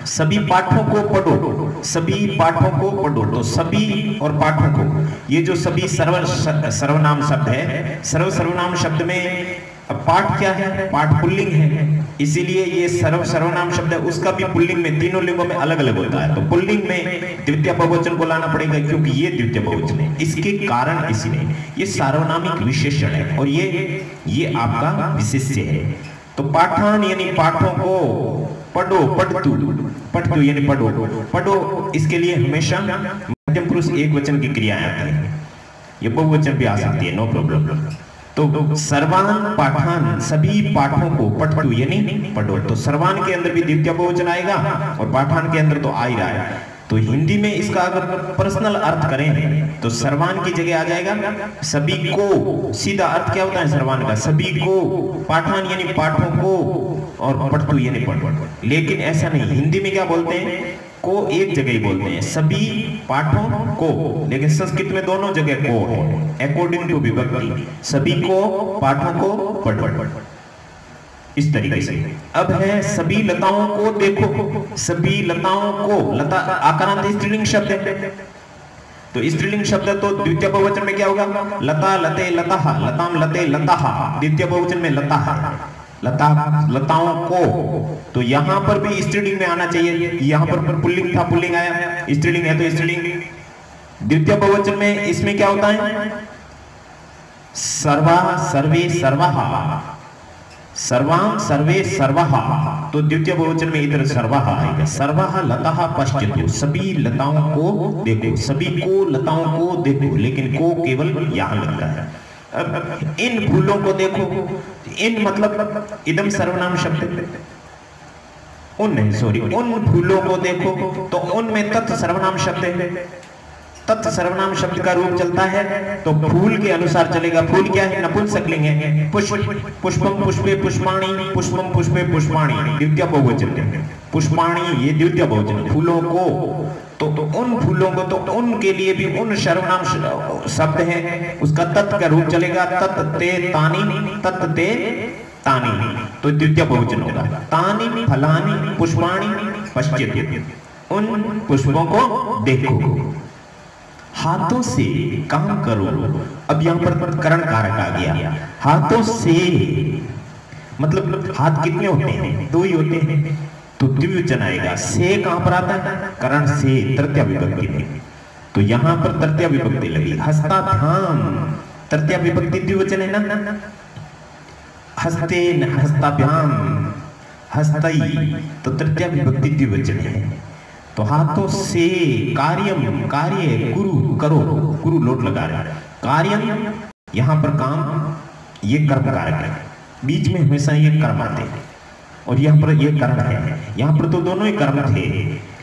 सभी पाठों को पढ़ो, सभी पाठों को पढ़ो, तो सभी और पाठों को, ये जो सभी सर्वनाम शब्द है, सर्वनाम शब्द में पाठ क्या है? पाठ पुल्लिंग है, इसीलिए ये सर्वनाम शब्द है, उसका भी पुल्लिंग में, तीनों लिंगों में अलग अलग होता है। तो पुल्लिंग में द्वितीय बहुवचन को लाना पड़ेगा क्योंकि ये द्वितीय बहुवचन है। इसके कारण इसलिए ये सार्वनामिक विशेषण है और ये आपका विशेष्य है। तो पाठान यानी पाठों को पढ़ो, पढ़तु, पठतु यानी पढ़ो, पढ़ो इसके लिए हमेशा मध्यम पुरुष एक वचन की क्रियाएं आती है, ये बहुवचन भी आ सकती है, नो प्रॉब्लम। तो सर्वान पाठान सभी पाठों को पठतु यानी पढ़ो, तो सर्वान के अंदर भी द्वितीय बहुवचन आएगा और पाठान के अंदर तो आ ही रहा है। तो हिंदी में इसका अगर पर्सनल अर्थ करें तो सर्वान की जगह आ जाएगा सभी को। सीधा अर्थ क्या होता है सर्वान का? सभी को। पाठान यानी पाठों को और पठतु यानी पढ़ो। लेकिन ऐसा नहीं, हिंदी में क्या बोलते हैं? को एक जगह ही बोलते हैं, सभी पाठों को। लेकिन संस्कृत में दोनों जगह को है, अकॉर्डिंग टू विभक्ति। सभी को पाठों को पढ़ो, इस तरीके से। अब है सभी लताओं को देखो, सभी लताओं को। लता आकारांत स्त्रीलिंग शब्द है, तो स्त्रीलिंग शब्द तो द्वितीय बहुवचन में क्या होगा? लता लते लताः, लताम लते लताः। द्वितीय बहुवचन में लता है, लता लताओं को। तो यहां पर भी स्त्रीलिंग में आना चाहिए, यहां पर पुल्लिंग था, पुल्लिंग आया, स्त्रीलिंग है तो स्त्रीलिंग। द्वितीय बहुवचन में इसमें क्या होता है? सर्वा सर्वे सर्वः, सर्वां सर्वे सर्वः। तो द्वितीय बहुवचन में इधर सर्वः आएगा। सर्वः लताः पश्यतु, सभी लताओं को देखो, सभी को लताओं को देखो। लेकिन को केवल यहां लगता है। अब इन फूलों को देखो, इन मतलब इदम सर्वनाम शब्द, उन नहीं सॉरी, उन फूलों को देखो, तो उन में तत् सर्वनाम शब्द है। तत् सर्वनाम शब्द का रूप चलता है तो फूल के अनुसार चलेगा। फूल क्या है? नपुंसकलिंग है। पुष्प, पुष्पम पुष्पे पुष्पाणि, पुष्पम पुष्पे पुष्पाणि द्वितीय बहुवचन है। पुष्पाणि ये द्वितीय बहुवचन। फूलों को तो उन फूलों को, तो उनके लिए भी उन सर्वनाम शब्द है, उसका तत् का रूप चलेगा। तत् ते तानि, तत् ते तानि, तो द्वितीय बहुवचन होगा। तानि फलानि पुष्पाणि पश्यतु, उन पुष्पों को देखो। हाथों से काम करो। अब यहां पर करण कारक आ गया। हाथों से मतलब हाथ कितने होते हैं? दो ही होते हैं, तो द्विवचन आएगा। से कहां पर आता है? करण से, तृतीय विभक्ति में। तो यहां पर तृतीय विभक्ति लगी। हस्ताभ्याम, तृतीय विभक्ति द्विवचन है ना। हस्ते हस्ताभ्याम, हस्तई, तो तृतीय विभक्ति द्विवचन है। तो हाथों से कार्यम, कार्य कुरु करो, कुरु लोट लगा रहा है। कार्यम यहां पर काम, ये कर्म कारक है, बीच में हमेशा ये कर्म आते हैं और यहाँ पर ये करण है। यहाँ पर तो दोनों ही कर्म थे,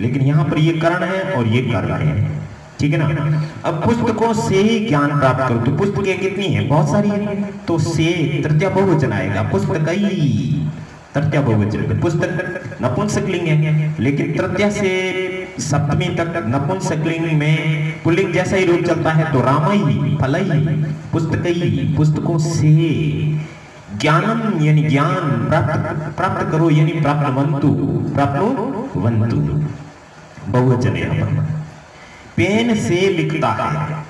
लेकिन यहाँ पर ये करण है और ये कर्म है, ठीक है ना। अब पुस्तकों से ज्ञान प्राप्त करो, तो पुस्तकें कितनी है? बहुत सारी है, तो से तृतीय बहुवचन आएगा। पुस्तकई तृतीय बहुवचन। पुस्तक नपुंसकलिंग है, लेकिन तृतीय से सप्तमी तक नपुंसकलिंग में पुल्लिंग जैसा ही रूप चलता है। तो रामई फलई पुस्तकई, पुस्तकों से। ज्ञानम यानी ज्ञान प्राप्त करो, यानी प्राप्तवन्तु, प्राप्तवन्तु बहुवचन है यहाँ पर। पेन से लिखता है,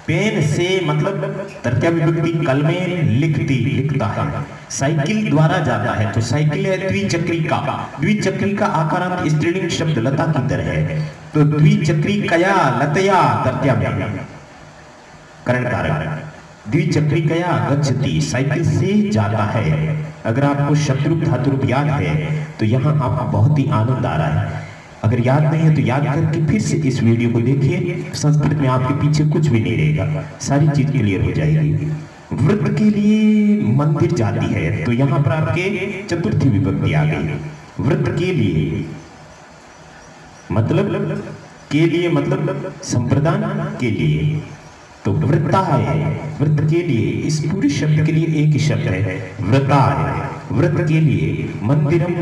पेन से मतलब तृतीय विभक्ति, कल में लिखता है। साइकिल द्वारा जाता है, तो साइकिल है द्विचक्री का। द्विचक्री का आकारांत स्त्रीलिंग शब्द लता की तरह है, तो द्विचक्री कया लतया तृतीय में करण कारक। द्विचक्री कया गच्छति, साइकिल से जाता है। अगर आपको शब्दरूप धातुरूप याद है तो यहाँ आपको बहुत ही आनंद आ रहा है। अगर याद नहीं है तो याद करके फिर से इस वीडियो को देखिए। संस्कृत में आपके पीछे कुछ भी नहीं रहेगा, सारी चीज क्लियर हो जाएगी। वृत्त के लिए मंदिर जाती है, तो यहाँ पर आपके चतुर्थी विभक्ति आ गई। वृत्त के लिए मतलब संप्रदान के लिए, तो वृत्ता है वृत्त के लिए। इस पूरे शब्द के लिए एक ही शब्द है, वृत्ता है। वृत्त के लिए मंदिरम,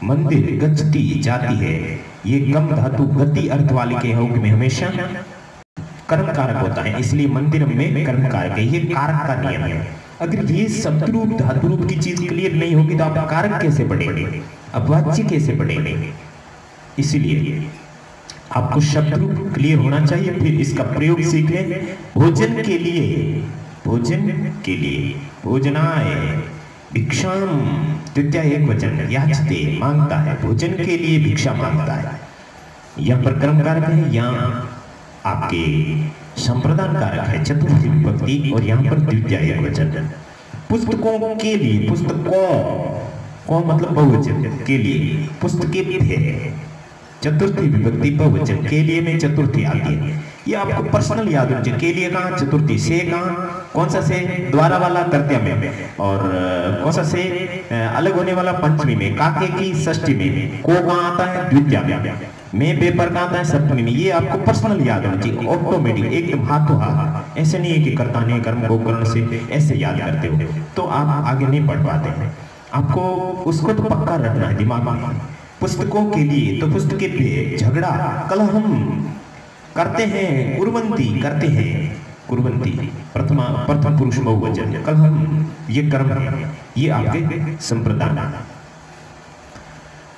मंदिर गच्छति जाती है। ये गम धातु गति अर्थ वाले के योग में हमेशा कर्म कारक होता है, इसलिए मंदिर में कर्म कारक है। ये कारक का नियम है। अगर ये शब्द रूप धातु रूप की चीज क्लियर नहीं होगी तो आप कारक कैसे पढ़ेंगे, अब वाच्य कैसे पढ़ेंगे। इसलिए आपको शब्द रूप क्लियर होना चाहिए, फिर इसका प्रयोग सीख लें। भोजन के लिए, भोजन के लिए, भोजनाय भिक्षाम द्वितीय एक वचन, याचते मांगता है, भोजन के लिए भिक्षा मांगता है। यहाँ पर कर्म कारक है, यहाँ आपके संप्रदान कारक है चतुर्थी विभक्ति, और यहाँ पर द्वितीय एक वचन। पुस्तकों के लिए, पुस्तकों कौन मतलब बहुवचन के लिए, पुस्तकें है चतुर्थी विभक्ति बहुवचन, के लिए में चतुर्थी आती है। ये आपको पर्सनल याद होना चाहिए। के लिए कहाँ चतुर्थी, से कहाँ, कौन सा से द्वारा वाला तृतीया में, और कौन सा से अलग होने वाला पंचमी में, काके की षष्ठी में, को कहाँ आता है द्वितीया में पेपर कहाँ आता है सप्तमी में। ये आपको पर्सनल याद होना चाहिए, ऑटोमेटिक एकदम हाथों हाथ। ऐसे नहीं है कि कर्ताने कर्म गोकर्ण से ऐसे याद करते हो तो आप आगे नहीं बढ़ पाते हैं। आपको उसको तो पक्का रखना है दिमाग में। पुस्तकों के लिए तो पुस्तकें पे झगड़ा कलहम करते हैं, कुर्वंती करते हैं, कुर्वंती प्रथम पुरुष बहुवचन, कलहम ये कर्म है, ये आपके संप्रदान।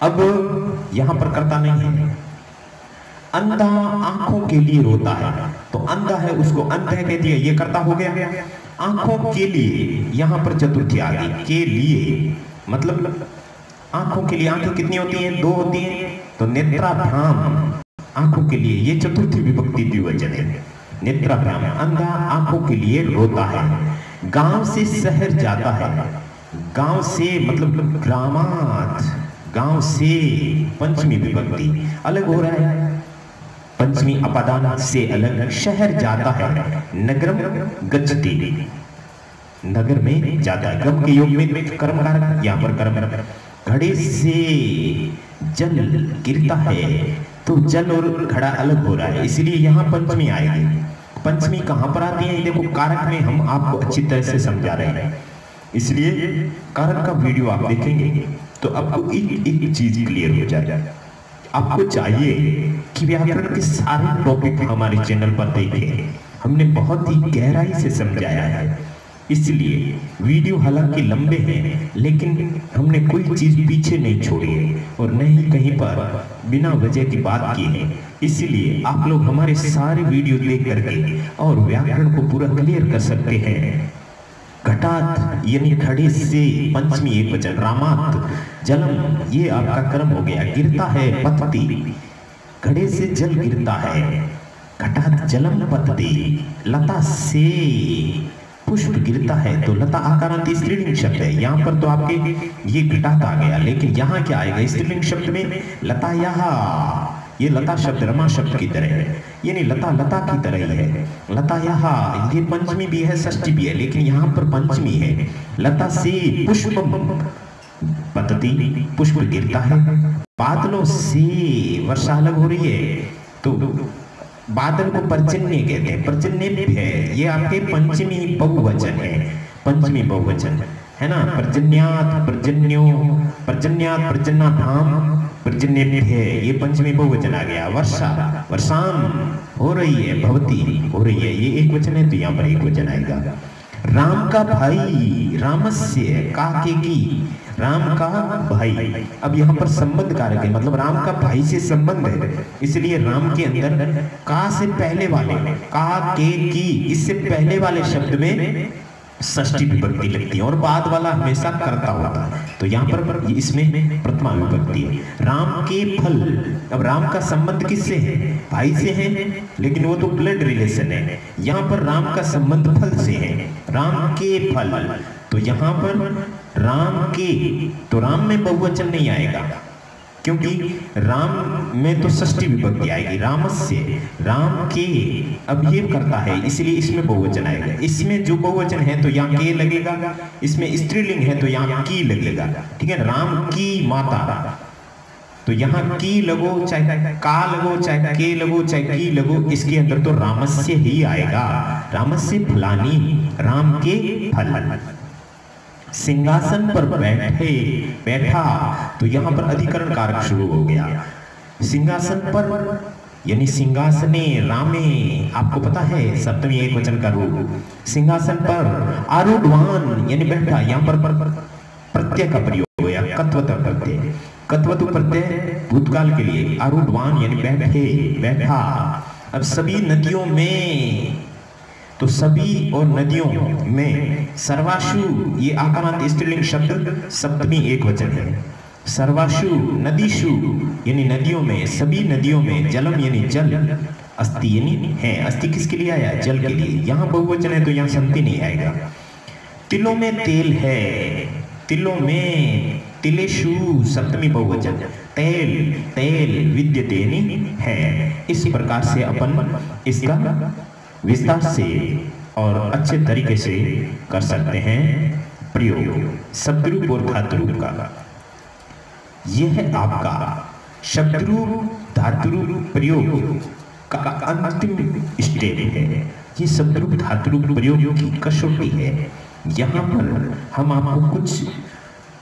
अब यहां पर कर्ता नहीं है। अंधा आंखों के लिए रोता है, तो अंधा है उसको अंध है कह दिया, ये कर्ता हो गया। आंखों के लिए यहां पर चतुर्थी आ गई, के लिए मतलब आंखों के लिए। आंखें कितनी होती हैं, दो होती हैं, तो नेत्राभ्याम आंखों के लिए, ये चतुर्थी विभक्ति द्विवचन है, नेत्राभ्याम। अंधा आंखों के लिए रोता है। गांव से शहर जाता है, गांव से मतलब ग्रामात, गांव से पंचमी विभक्ति अलग हो रहा है, पंचमी अपादान से अलग। शहर जाता है, नगरम गच्छति, नगर में जाता है। गम के योग में कर्म कारक, यहाँ पर कर्म। घड़े से जल गिरता है, तो जल और घड़ा अलग हो रहा है, इसलिए यहाँ पंचमी आएगी। पंचमी कहाँ पर आती है देखो, कारक में हम आपको अच्छी तरह से समझा रहे हैं, इसलिए कारक का वीडियो आप देखेंगे तो आपको एक चीज क्लियर हो जाएगा। आपको चाहिए कि व्याकरण के सारे टॉपिक हमारे चैनल पर देखें, हमने बहुत ही गहराई से समझाया है, इसलिए वीडियो हालांकि लंबे हैं लेकिन हमने कोई चीज पीछे नहीं छोड़ी है और न ही कहीं पर बिना वजह की बात की है। इसलिए आप लोग हमारे सारे वीडियो देख करके और व्याकरण को पूरा क्लियर कर सकते हैं। घटात यानी खड़े से पंचमी एक वचन, रामात जलम ये आपका कर्म हो गया। गिरता है पतती, घड़े से जल गिरता है। घटात जलम पतती, लता से पुष्प गिरता है, तो लता आकारांत स्त्रीलिंग शब्द है। यहाँ पर तो आपके ये घटात आ गया, लेकिन यहाँ क्या आएगा स्त्रीलिंग शब्द में, लता। यहाँ ये लता शब्द रमा शब्द की तरह है, यानी लता लता की तरह ही है। लता यहाँ ये पंचमी भी है षष्ठी भी है, लेकिन यहाँ पर पंचमी है। लता से पुष्पम पतती, पुष्प गिरता है। बादलों से वर्षा अलग हो रही है, तो बादल को पर्जन्य कहते हैं, पर्जन्य है, ये आपके पंचमी बहुवचन है, पंचमी बहुवचन है ना। पर्जन्यात पर्जन्यो, पर्जन्यात पर्जन्याधाम, पर्जन्य है, ये पंचमी बहुवचन आ गया। वर्षा वर्षाम हो रही है, भवती हो रही है, ये एक वचन है तो यहाँ पर एक वचन आएगा। राम का भाई, रामस्य काके की, राम का भाई। अब यहाँ पर संबंध कारक है, मतलब राम का भाई से संबंध है, इसलिए राम के अंदर का से पहले वाले, का के की, इससे पहले वाले शब्द में षष्ठी विभक्ति लगती है और बाद वाला हमेशा कर्ता होता है, तो यहाँ पर इसमें प्रथमा विभक्ति है। राम के फल, अब राम का संबंध किससे है, भाई से है, लेकिन वो तो ब्लड रिलेशन है। यहाँ पर राम का संबंध फल से है, राम के फल, तो यहाँ पर राम के, तो राम में बहुवचन नहीं आएगा क्योंकि राम में तो षष्ठी विभक्ति आएगी, रामस्य, राम के। अब ये करता है इसलिए इसमें बहुवचन आएगा। इसमें जो बहुवचन है तो यहाँ के लगेगा, इसमें स्त्रीलिंग है तो यहाँ की लगेगा, ठीक है। राम की माता, तो यहाँ की लगो चाहे का लगो चाहे के लगो चाहे की लगो, इसके अंदर तो रामस्य ही आएगा। रामस्य फलानी, राम के फल। सिंहासन पर बैठे, बैठा, तो यहाँ पर अधिकरण कारक शुरू हो गया। सिंहासन पर यानी सिंहासने रामे, आपको पता है सप्तमी एक वचन का रूप। सिंहासन पर आरूढ़वान यानी बैठा, यहाँ पर प्रत्यय का प्रयोग हुआ, कत्वत प्रत्यय, कत्वत प्रत्यय भूतकाल के लिए, आरूढ़वान यानी बैठे, बैठा। अब सभी नदियों में, तो सभी और नदियों में, सर्वाशु ये आकारांत स्त्रीलिंग शब्द सप्तमी एक वचन है। सर्वाशु नदीशु यानी नदियों में, सभी नदियों में, जलम यानी जल, अस्ति यानी है, अस्ति किसके लिए आया, जल के लिए। यहाँ बहुवचन है तो यहाँ संति नहीं आएगा। तिलों में तेल है, तिलों में, तिलेषु सप्तमी बहुवचन, तेल तेल विद्यतेनि है। इस प्रकार से अपन इसका विस्तार से और अच्छे तरीके से कर सकते हैं प्रयोग शब्दरूप और धातुरूप का। यह आपका शब्दरूप धातुरूप प्रयोग का अंतिम स्टेप है। ये शब्दरूप धातुरूप प्रयोग की कसौटी है। यहाँ पर हम आपको कुछ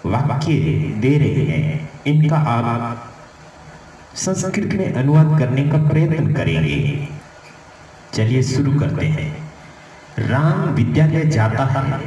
वाक्य दे रहे हैं, इनका आप संस्कृत में अनुवाद करने का प्रयत्न करेंगे। चलिए शुरू करते हैं। राम विद्यालय जाता है।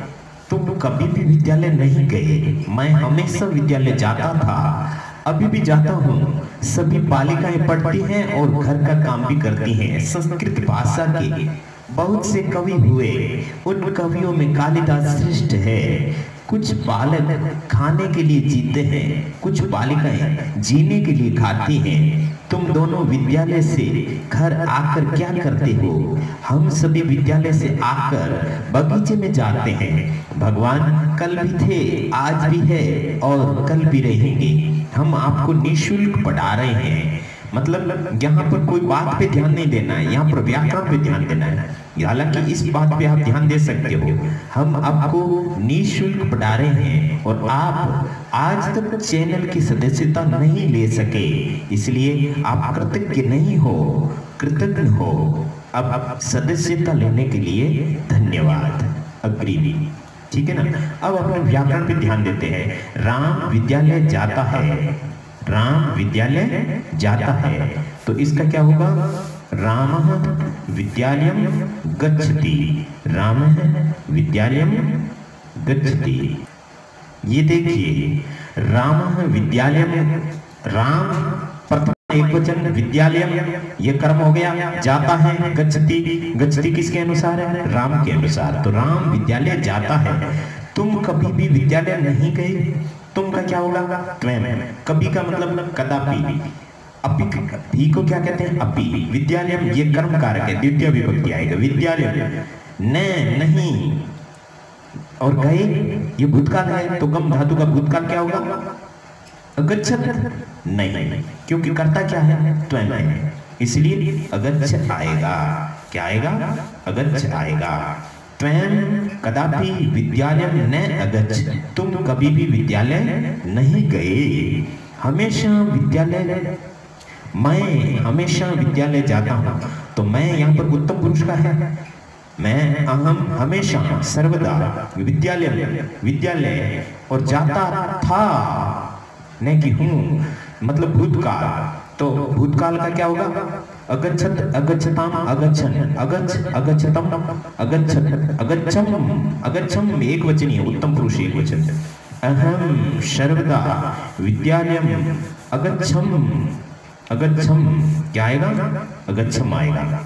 तुम कभी भी विद्यालय नहीं गए। मैं हमेशा विद्यालय जाता था, अभी भी जाता हूँ। सभी बालिकाएं पढ़ती हैं और घर का काम भी करती हैं। संस्कृत भाषा के बहुत से कवि हुए, उन कवियों में कालिदास श्रेष्ठ है। कुछ बालक खाने के लिए जीते हैं, कुछ बालिकाएं जीने के लिए खाती हैं। तुम दोनों विद्यालय से घर आकर क्या करते हो? हम सभी विद्यालय से आकर बगीचे में जाते हैं। भगवान कल भी थे, आज भी है और कल भी रहेंगे। हम आपको निःशुल्क पढ़ा रहे हैं। मतलब यहाँ पर कोई बात पे ध्यान नहीं देना है, यहाँ पर व्याकरण पे ध्यान देना है। हालांकि इस बात पे आप ध्यान दे सकते हो, हम आपको निःशुल्क पढ़ा रहे हैं और आप आज तक चैनल की सदस्यता नहीं ले सके, इसलिए आप कृतज्ञ नहीं हो, कृतज्ञ हो। अब सदस्यता लेने के लिए धन्यवाद, अग्री। ठीक है ना। अब अपने व्याकरण पे ध्यान देते हैं। राम विद्यालय जाता है, राम विद्यालय जाता है, तो इसका क्या होगा? रामः विद्यालयं गच्छति, रामः विद्यालयं गच्छति। ये देखिए, रामः विद्यालयं, राम प्रथम एकवचन, विद्यालयं ये कर्म हो गया, जाता है, गच्छति, गच्छति किसके अनुसार है? राम के अनुसार। तो राम विद्यालय जाता है। तुम कभी भी विद्यालय नहीं गए। तुम का क्या होगा? त्वं। कभी का मतलब कदापि। अपि भी को क्या कहते हैं? अपि। विद्यालयम ये कर्म कारक है, द्वितीय विभक्ति आएगा। विद्यालय न नहीं, और गए ये भूतकाल है, तो गम धातु का भूतकाल क्या होगा? अगच्छत नहीं, क्योंकि कर्ता क्या है? त्वं है, इसलिए अगच्छ आएगा। क्या आएगा? अगच्छ आएगा। त्वं कदापि विद्यालय न अगच्छ, तुम कभी भी विद्यालय नहीं गए। हमेशा विद्यालय, मैं हमेशा विद्यालय जाता हूँ, तो मैं यहाँ पर उत्तम पुरुष का है। मैं अहम हमेशा सर्वदा विद्यालय और जाता था, न कि हूँ, मतलब भूतकाल। तो भूतकाल का क्या होगा? अगच्छत, अगच्छताम, अगच्छन, अगच्छ, अगच्छतम, अगच्छत, अगच्छम, अगच्छम एक वचनीय, उत्तम पुरुष एक वचन। अहम सर्वदा विद्यालयम अगच्छम, अगच्छम क्या आएगा? अगच्छम आएगा।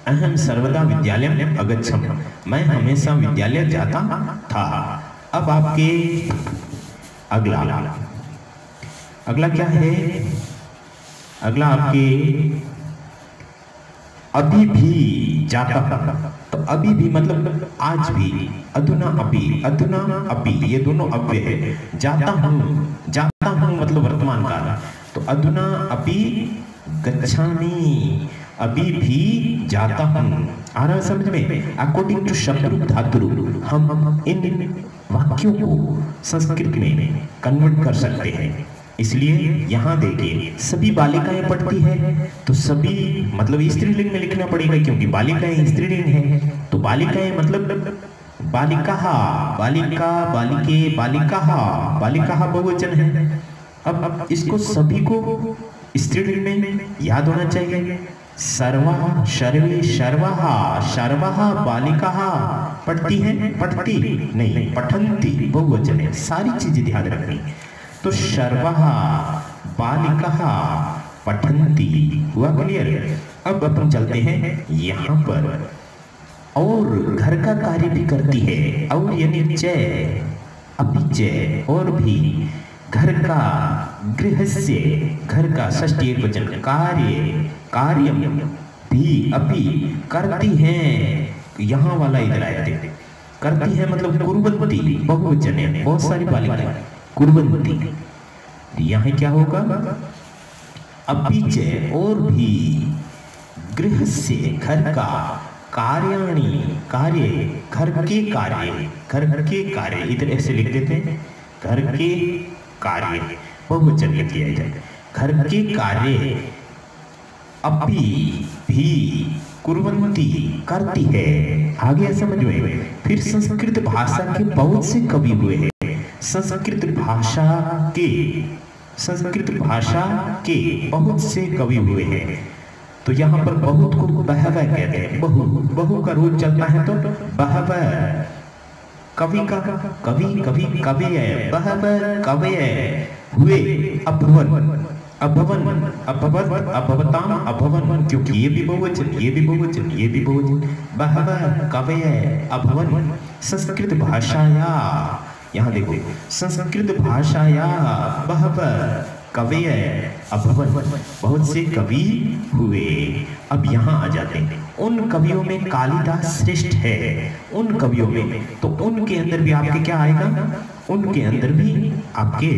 अहम सर्वदा विद्यालयम अगच्छम, मैं हमेशा विद्यालय जाता था। अब आपके अगला क्या है? अगला आपके अभी भी जाता था। तो अभी भी मतलब आज भी। अधुना अपि, अधुना अपि ये दोनों अव्यय है। जाता हूँ मतलब वर्तमान काल। तो अधुना अपि गच्छामि, अभी भी जाता हूँ। आ रहा समझ में? अकॉर्डिंग टू शब्दरूप धातुरूप हम इन वाक्यों को संस्कृत में कन्वर्ट कर सकते हैं। इसलिए यहाँ देखिए, सभी बालिकाएं पढ़ती है, तो सभी मतलब स्त्रीलिंग में लिखना पड़ेगा, क्योंकि बालिकाएं स्त्रीलिंग है। तो बालिकाएं मतलब बालिकाः, बालिका, बालिके, बालिकाः, बालिकाः बहुवचन है। अब इसको सभी को स्त्रीलिंग में याद होना चाहिए। सर्वा, सर्वे, सर्वाः, सर्वाः बालिकाः पढ़ती हैं, पढ़ती नहीं, पठन्ति बहुवचन है। सारी चीजें ध्यान रखनी। तो सर्वाः बालिकाः पठन्ति, हुआ क्लियर? अब अपन चलते हैं यहाँ पर। और घर का कार्य भी करती है, और यानी च, अपि च, और भी घर का, गृहस्य, घर का षष्ठी एकवचन, कार्य, कार्यम भी, अपि करती हैं। यहाँ वाला इधर आए थे। करती है मतलब कुर्वन्ति, बहुवचन है, बहुत सारी बालिकाएं कुर्वन्ति। यहाँ क्या होगा, अपीच और भी गृहस्य घर का, कार्याणि कार्य, घर के कार्य, घर के कार्य, इधर ऐसे लिख देते हैं, घर के कार्य बहुवचन लिख दिया जाए, घर के कार्य अपि भी कुर्वन्ति करती है। आगे समझ में। फिर संस्कृत भाषा के बहुत से कवि हुए हैं, संस्कृत भाषा के बहुत से कवि हुए हैं। तो यहाँ पर बहुत को बहवह कहते हैं, बहु का रूप चलता है तो बहवह, कवि का कवि है, बहवह कवि हुए, अभवन, अभवन, क्योंकि ये भी बहुवचन, बहवह कवि अभवन संस्कृत भाषाया। यहाँ देखो, संस्कृत भाषाया बहवः कवि अभवन, बहुत से कवि हुए। अब यहाँ आ जाते हैं, उन कवियों में कालिदास श्रेष्ठ है, उन कवियों में, तो उनके अंदर भी आपके क्या आएगा, उनके अंदर भी आपके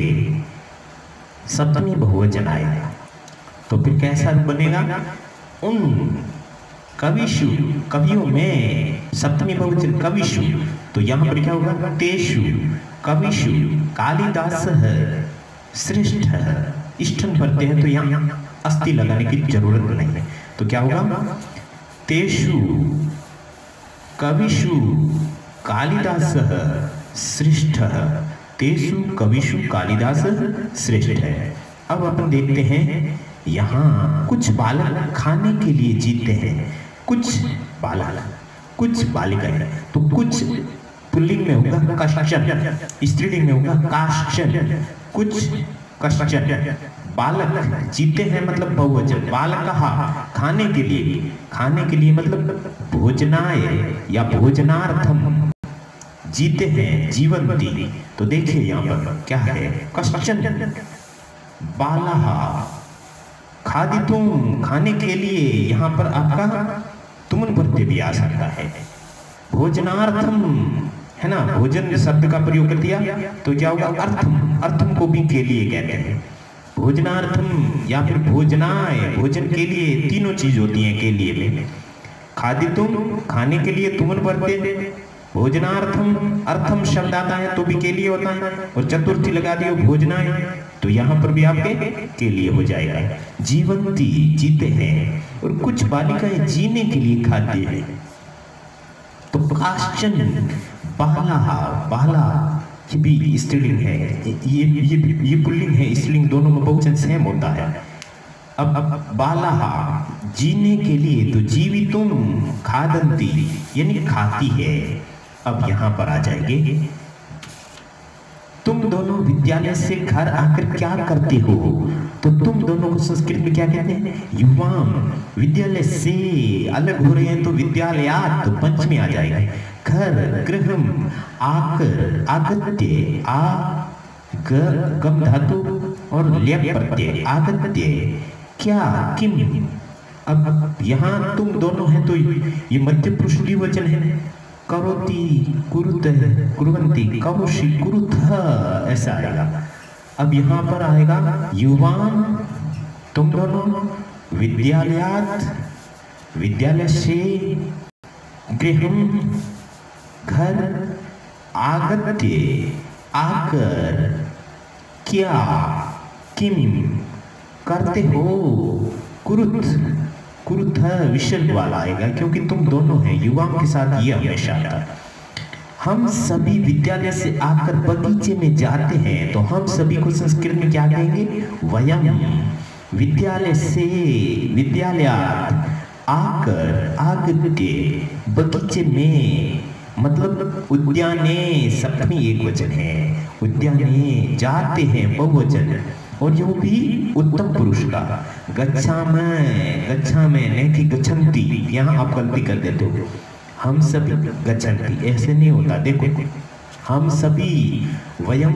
सप्तमी बहुवचन आएगा। तो फिर कैसा बनेगा, उन कविषु, कवियों में सप्तमी बहुवचन कविषु, तो यहाँ पर क्या होगा, तेषु कविषु कालिदास श्रेष्ठ है। इष्टन पढ़ते हैं तो यहाँ अस्थि लगाने की जरूरत नहीं है। तो क्या होगा, तेषु कविषु कालिदास श्रेष्ठ, तेषु कविषु कालिदास श्रेष्ठ है। अब अपन देखते हैं, यहाँ कुछ बालक खाने के लिए जीते हैं, कुछ बालक, कुछ बालिकाएं, तो कुछ पुल्लिंग में होगा कश्चन, स्त्रीलिंग में होगा काश्चन, कुछ कश्चन। बालक जीते हैं मतलब बहुवचन, बालक खाने के लिए मतलब भोजनाय या भोजनार्थम जीते हैं, जीवंती। तो देखिए यहाँ पर क्या है, कश्चन बालः खादितुम, खाने के लिए, यहाँ पर आपका तुमन प्रत्यय भी आ सकता है। भोजनार्थम है ना, भोजन शब्द का प्रयोग कर दिया तो क्या होगा, अर्थम, अर्थम को भी के लिए कहते हैं, भोजनार्थम या फिर भोजनाय, भोजन के लिए, तीनों चीज होती हैं के लिए में। खादितुम खाने के लिए, तुमन प्रत्यय, भोजनार्थम अर्थम शब्द आता है तो भी के लिए होता है, और चतुर्थी लगा दियो भोजनाय, तो यहाँ पर भी आपके के लिए हो जाएगा। जीवंती जीते हैं, और कुछ बालिकाएं जीने के लिए खाती है। तो काश्चन बाला ये भी स्त्रीलिंग है, ये पुल्लिंग है, स्त्रीलिंग दोनों में बहुवचन सेम होता है। अब बाला जीने के लिए, तो जीवितुम खादंती यानी खाती है। अब यहाँ पर आ जाएंगे, तुम दोनों विद्यालय से घर आकर क्या करते हो, तो तुम दोनों को संस्कृत में क्या कहते हैं, युवाम। विद्यालय से अलग हो रहे हैं तो विद्यालयात, तो पंच में आ जाएगा, घर, गृहम, आकर, आगत्य, गम धातु और ल्यप प्रत्यय, आगत्य, क्या, किम। अब यहाँ तुम दोनों हैं तो ये मध्य पुरुष द्विवचन है, करोति, कुरुत, कुर्वन्ति, करोषि, कुरुथ, ऐसा आएगा। अब यहाँ पर आएगा युवान, तुम दोनों, विद्यालयात, विद्यालय से, गृहम, घर, आगत्य, आकर, क्या, किम करते हो, कुरुत, कुरुथ विसर्ग वाला आएगा क्योंकि तुम दोनों हैं, युवाओं के साथ ये हमेशा आता है। हम सभी विद्यालय से आकर बगीचे में जाते हैं, तो हम सभी को संस्कृत में क्या कहेंगे, वयम। विद्यालय से, विद्यालयात, आकर, आगत्य, बगीचे में, मतलब उद्याने, सप्तमी एक वचन है, उद्याने जाते हैं बहुवचन, और जो भी उत्तम पुरुष का, गच्छा में नहीं कि गच्छन्ति, यहाँ आप गलती कर देते हो, हम सभी गच्छन्ति ऐसे नहीं होता। देखो, हम सभी, वयम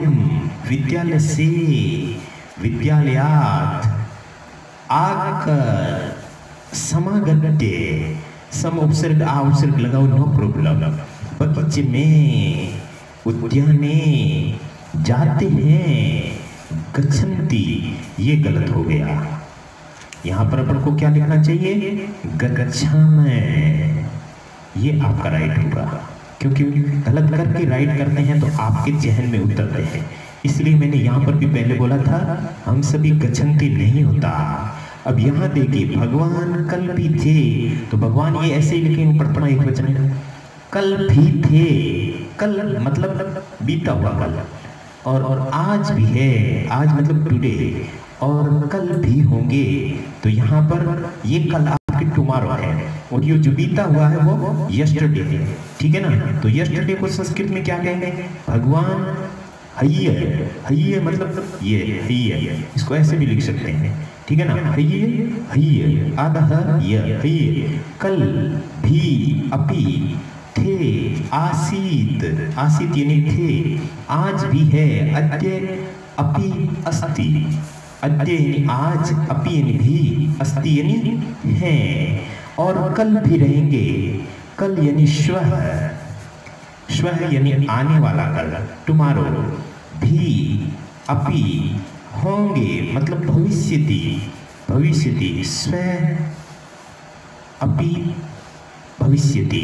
विद्यालय से, विद्यालयात, आकर, समागत्य, सम उपसर्ग आ उपसर्ग लगाओ, नो प्रॉब्लम, बगीचे में उद्याने जाते हैं गच्छन्ति, ये गलत हो गया। यहाँ पर अपन को क्या लिखना चाहिए? गच्छामि। ये आपका राइट होगा, क्योंकि गलत करके राइट करते हैं तो आपके जहन में उतरते हैं। इसलिए मैंने यहाँ पर भी पहले बोला था हम सभी गच्छन्ति नहीं होता। अब यहाँ देखिए भगवान कल भी थे, तो भगवान ये ऐसे ही लिखेंगे प्रथमा एक वचन है, कल भी थे। कल मतलब बीता हुआ कल, और आज भी है, आज मतलब टुडे, और कल भी होंगे। तो यहाँ पर ये कल आपकी टुमारो है, और ये जो बीता हुआ है वो यस्टरडे है, ठीक है ना। तो यस्टरडे को संस्कृत में क्या कहेंगे? भगवान हइये। हइये मतलब ये हइये, इसको ऐसे भी लिख सकते हैं, ठीक है ना। हइये हइये आदह य हइये। कल भी अपि थे, आसीत, आसीत यानी थे, आज भी है, अद्य अपि अस्ति, अद्य यानी आज, अपि यानी भी, अस्ति यानी है, और कल भी रहेंगे। कल यानी श्वः, श्वः यानी आने वाला कल, टुमारो, भी अपि होंगे मतलब भविष्यति, भविष्यति, स्व अपि भविष्यति,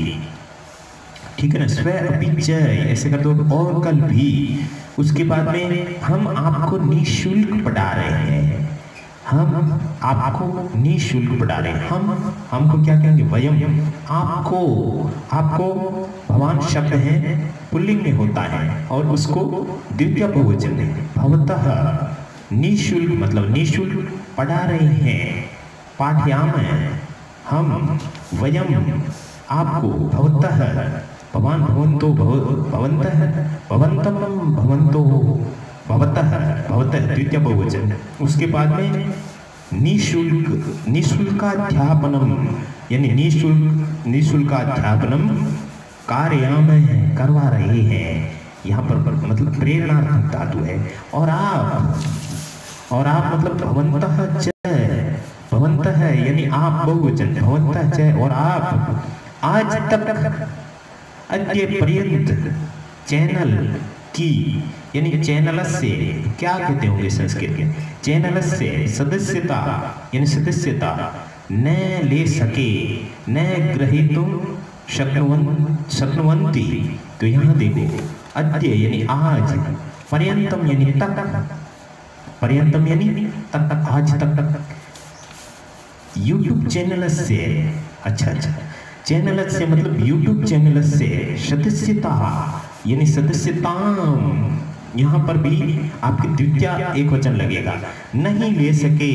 ठीक है ना। स्व अपि च ऐसे कर दो, और कल भी। उसके बाद में हम आपको निःशुल्क पढ़ा रहे हैं, हम आपको निःशुल्क पढ़ा रहे हैं। हमको क्या कहेंगे? वयम। आपको, आपको भगवान शब्द है पुल्लिंग में होता है, और उसको द्वितीय बहुवचन है भवतः। निःशुल्क मतलब निःशुल्क पढ़ा रहे हैं, पाठ्यामः हम, वयम आपको, भवतः भगवान, भवन्तो भवन्तः, भवन्तम भवन्तो, भवतः भवतः द्वितीय बहुवचन। उसके बाद में निःशुल्क, निःशुल्काध्यापनम यानी निःशुल्काध्यापनम कार्यामः करवा रहे हैं। यहाँ पर मतलब प्रेरणार्थक धातु है। और आप मतलब भवन्तः च, भवन्तः यानी आप बहुवचन, भवन्तः च, और आप आज तक, अद्य पर्यंत, चैनल की यानी चैनल से क्या कहते होंगे संस्कृत में? चैनल से सदस्यता यानी सदस्यता न ले सके, न ग्रहीतुम शक्नुवन्ति। तो यहाँ देखो अद्य यानी आज, पर्यंतम यानी तक, पर्यंतम यानी तक, आज तक। यूट्यूब चैनल से, अच्छा, चैनल से मतलब यूट्यूब चैनल से, सदस्यता यानी सदस्यताम, यहाँ पर भी आपके द्वितीय एक वचन लगेगा। नहीं ले सके,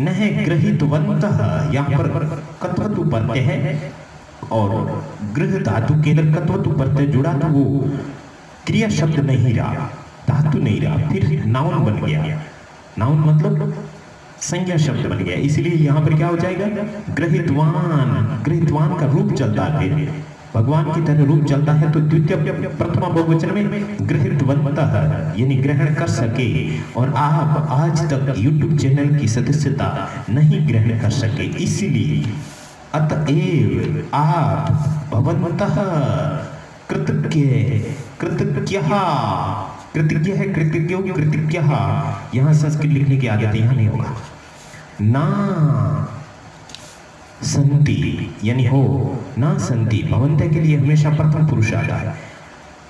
न ग्रहीतवन्तः, यहाँ पर कत्वतु प्रत्यय है, और गृह धातु के अंदर कत्वतु प्रत्यय जुड़ा तो वो क्रिया शब्द नहीं रहा, धातु नहीं रहा, फिर नाउन बन गया। नाउन मतलब संज्ञा शब्द बन गया, इसलिए यहाँ पर क्या हो जाएगा? गृहीतवान, गृहीतवान का रूप चलता है, भगवान की तरह रूप चलता है। तो द्वितीय प्रथमा बहुवचन में गृहीतवन्तः यानी ग्रहण कर सके, और आप आज तक यूट्यूब चैनल की सदस्यता नहीं ग्रहण कर सके, इसलिए अतएव आप भवन्तः कृतज्ञ, कृतज्ञः, कृतज्ञ है, कृतज्ञो, कृतज्ञः। यहाँ संस्कृत लिखने की आदत यहाँ नहीं होगा। ना संति यानी हो, ना संति, भवन्तः के लिए हमेशा प्रथम पुरुष आता है,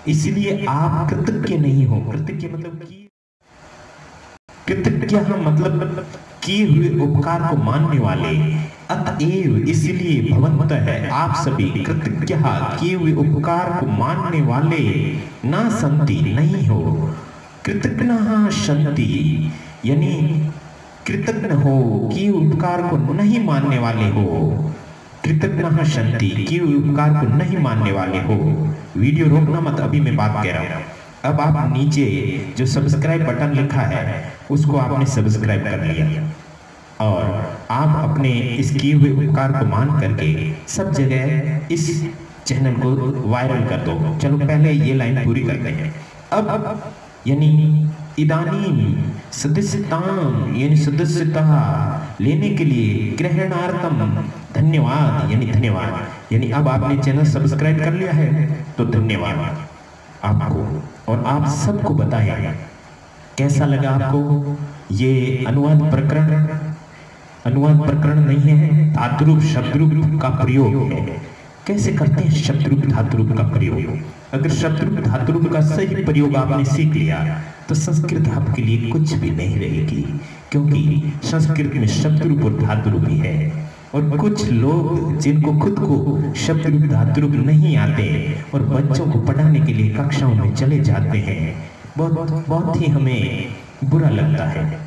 इसलिए आप कृतज्ञ नहीं हो। कृतज्ञ मतलब की, कृतज्ञ मतलब किए हुए उपकार को मानने वाले। अतएव इसलिए भवन्तः है आप सभी, कृतज्ञ किए हुए उपकार को मानने वाले, ना संति नहीं हो, कृतज्ञः सन्ति यानी कृतज्ञ हो, किए उपकार को नहीं मानने वाले हो, कृतज्ञः सन्ति किए उपकार को नहीं मानने वाले हो। वीडियो रोकना मत, अभी मैं बात कह रहा हूँ। अब आप नीचे जो सब्सक्राइब बटन लिखा है उसको आपने सब्सक्राइब कर लिया, और आप अपने इस किए हुए उपकार को मान करके सब जगह इस चैनल को वायरल कर दो। चलो पहले ये लाइन पूरी करते हैं। अब यानी इदानीम सदस्यताम यानी सदस्यता लेने के लिए ग्रहणार्थम धन्यवाद, यानी धन्यवाद, यानी अब आपने चैनल सब्सक्राइब कर लिया है तो धन्यवाद आपको। और आप सबको बताएं कैसा लगा आपको ये अनुवाद प्रकरण नहीं है, धातुरूप शब्दरूप का प्रयोग है। कैसे करते हैं शब्दरूप धातुरूप का प्रयोग? अगर शब्दरूप धातुरूप का सही प्रयोग आपने सीख लिया तो संस्कृत आपके लिए कुछ भी नहीं रहेगी, क्योंकि संस्कृत में शब्दरूप और धातुरूप ही है। और कुछ लोग जिनको खुद को शब्दरूप धातुरूप नहीं आते और बच्चों को पढ़ाने के लिए कक्षाओं में चले जाते हैं, बहुत ही हमें बुरा लगता है,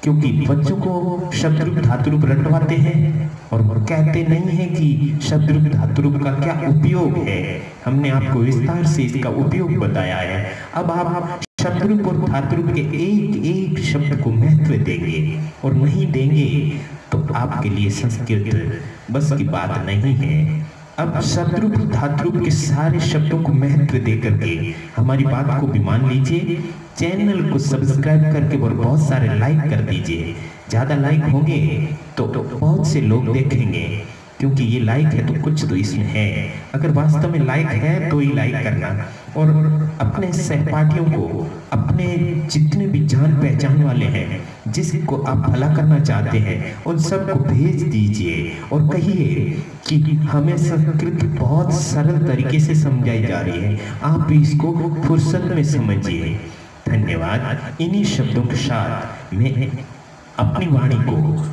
क्योंकि बच्चों को शब्दरूप धातुरूप रटवाते हैं और कहते नहीं है कि शब्दरूप धातुरूप का क्या उपयोग है। हमने आपको विस्तार से इसका उपयोग बताया है। अब आप शब्दरूप और धातुरूप के एक एक शब्द को महत्व देंगे, और नहीं देंगे तो आपके लिए संस्कृत बस की बात नहीं है। अब शब्दरूप धातुरूप के सारे शब्दों को महत्व देकर के हमारी बात को भी मान लीजिए। चैनल को सब्सक्राइब करके और बहुत सारे लाइक कर दीजिए। ज़्यादा लाइक होंगे तो बहुत से लोग देखेंगे, क्योंकि ये लाइक है तो कुछ तो इसमें है। अगर वास्तव में लाइक है तो ही लाइक करना, और अपने सहपाठियों को, अपने जितने भी जान पहचान वाले हैं, जिसको आप भला करना चाहते हैं, उन सबको भेज दीजिए और कहिए कि हमें संस्कृत बहुत सरल तरीके से समझाई जा रही है, आप भी इसको फुर्सत में समझिए। धन्यवाद। इन्हीं शब्दों के साथ मैं अपनी वाणी को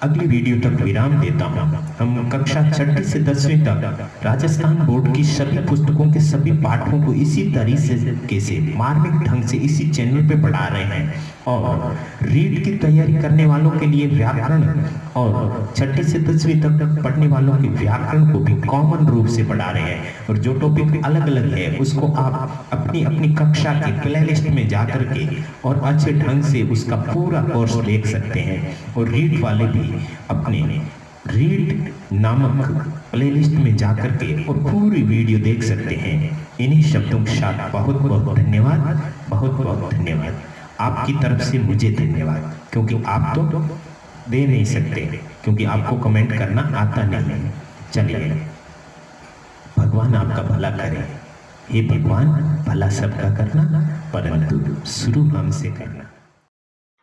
अगली वीडियो तक विराम देता हूँ। हम कक्षा 6ठी से 10वीं तक राजस्थान बोर्ड की सभी पुस्तकों के सभी पाठों को इसी तरीके से मार्मिक ढंग से इसी चैनल पे पढ़ा रहे हैं, और रीड की तैयारी करने वालों के लिए व्याकरण, और 6ठी से 10वीं तक पढ़ने वालों के व्याकरण को भी कॉमन रूप से पढ़ा रहे हैं। और जो टॉपिक अलग अलग है उसको आप अपनी अपनी कक्षा के प्लेलिस्ट में जा करके और अच्छे ढंग से उसका पूरा कोर्स देख सकते हैं। और रीड वाले भी अपने रीड नामक प्लेलिस्ट में जाकर के और पूरी वीडियो देख सकते हैं। इन्हीं शब्दों के साथ बहुत बहुत धन्यवाद, बहुत बहुत धन्यवाद। आपकी तरफ से मुझे धन्यवाद, क्योंकि आप तो दे नहीं सकते, क्योंकि आपको कमेंट करना आता नहीं है। चलिए, भगवान आपका भला करे। हे भगवान, भला सबका करना, परंतु शुरू हमसे करना।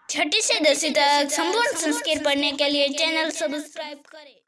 6ठी से 10वीं तक संपूर्ण संस्कृत पढ़ने के लिए चैनल सब्सक्राइब करें।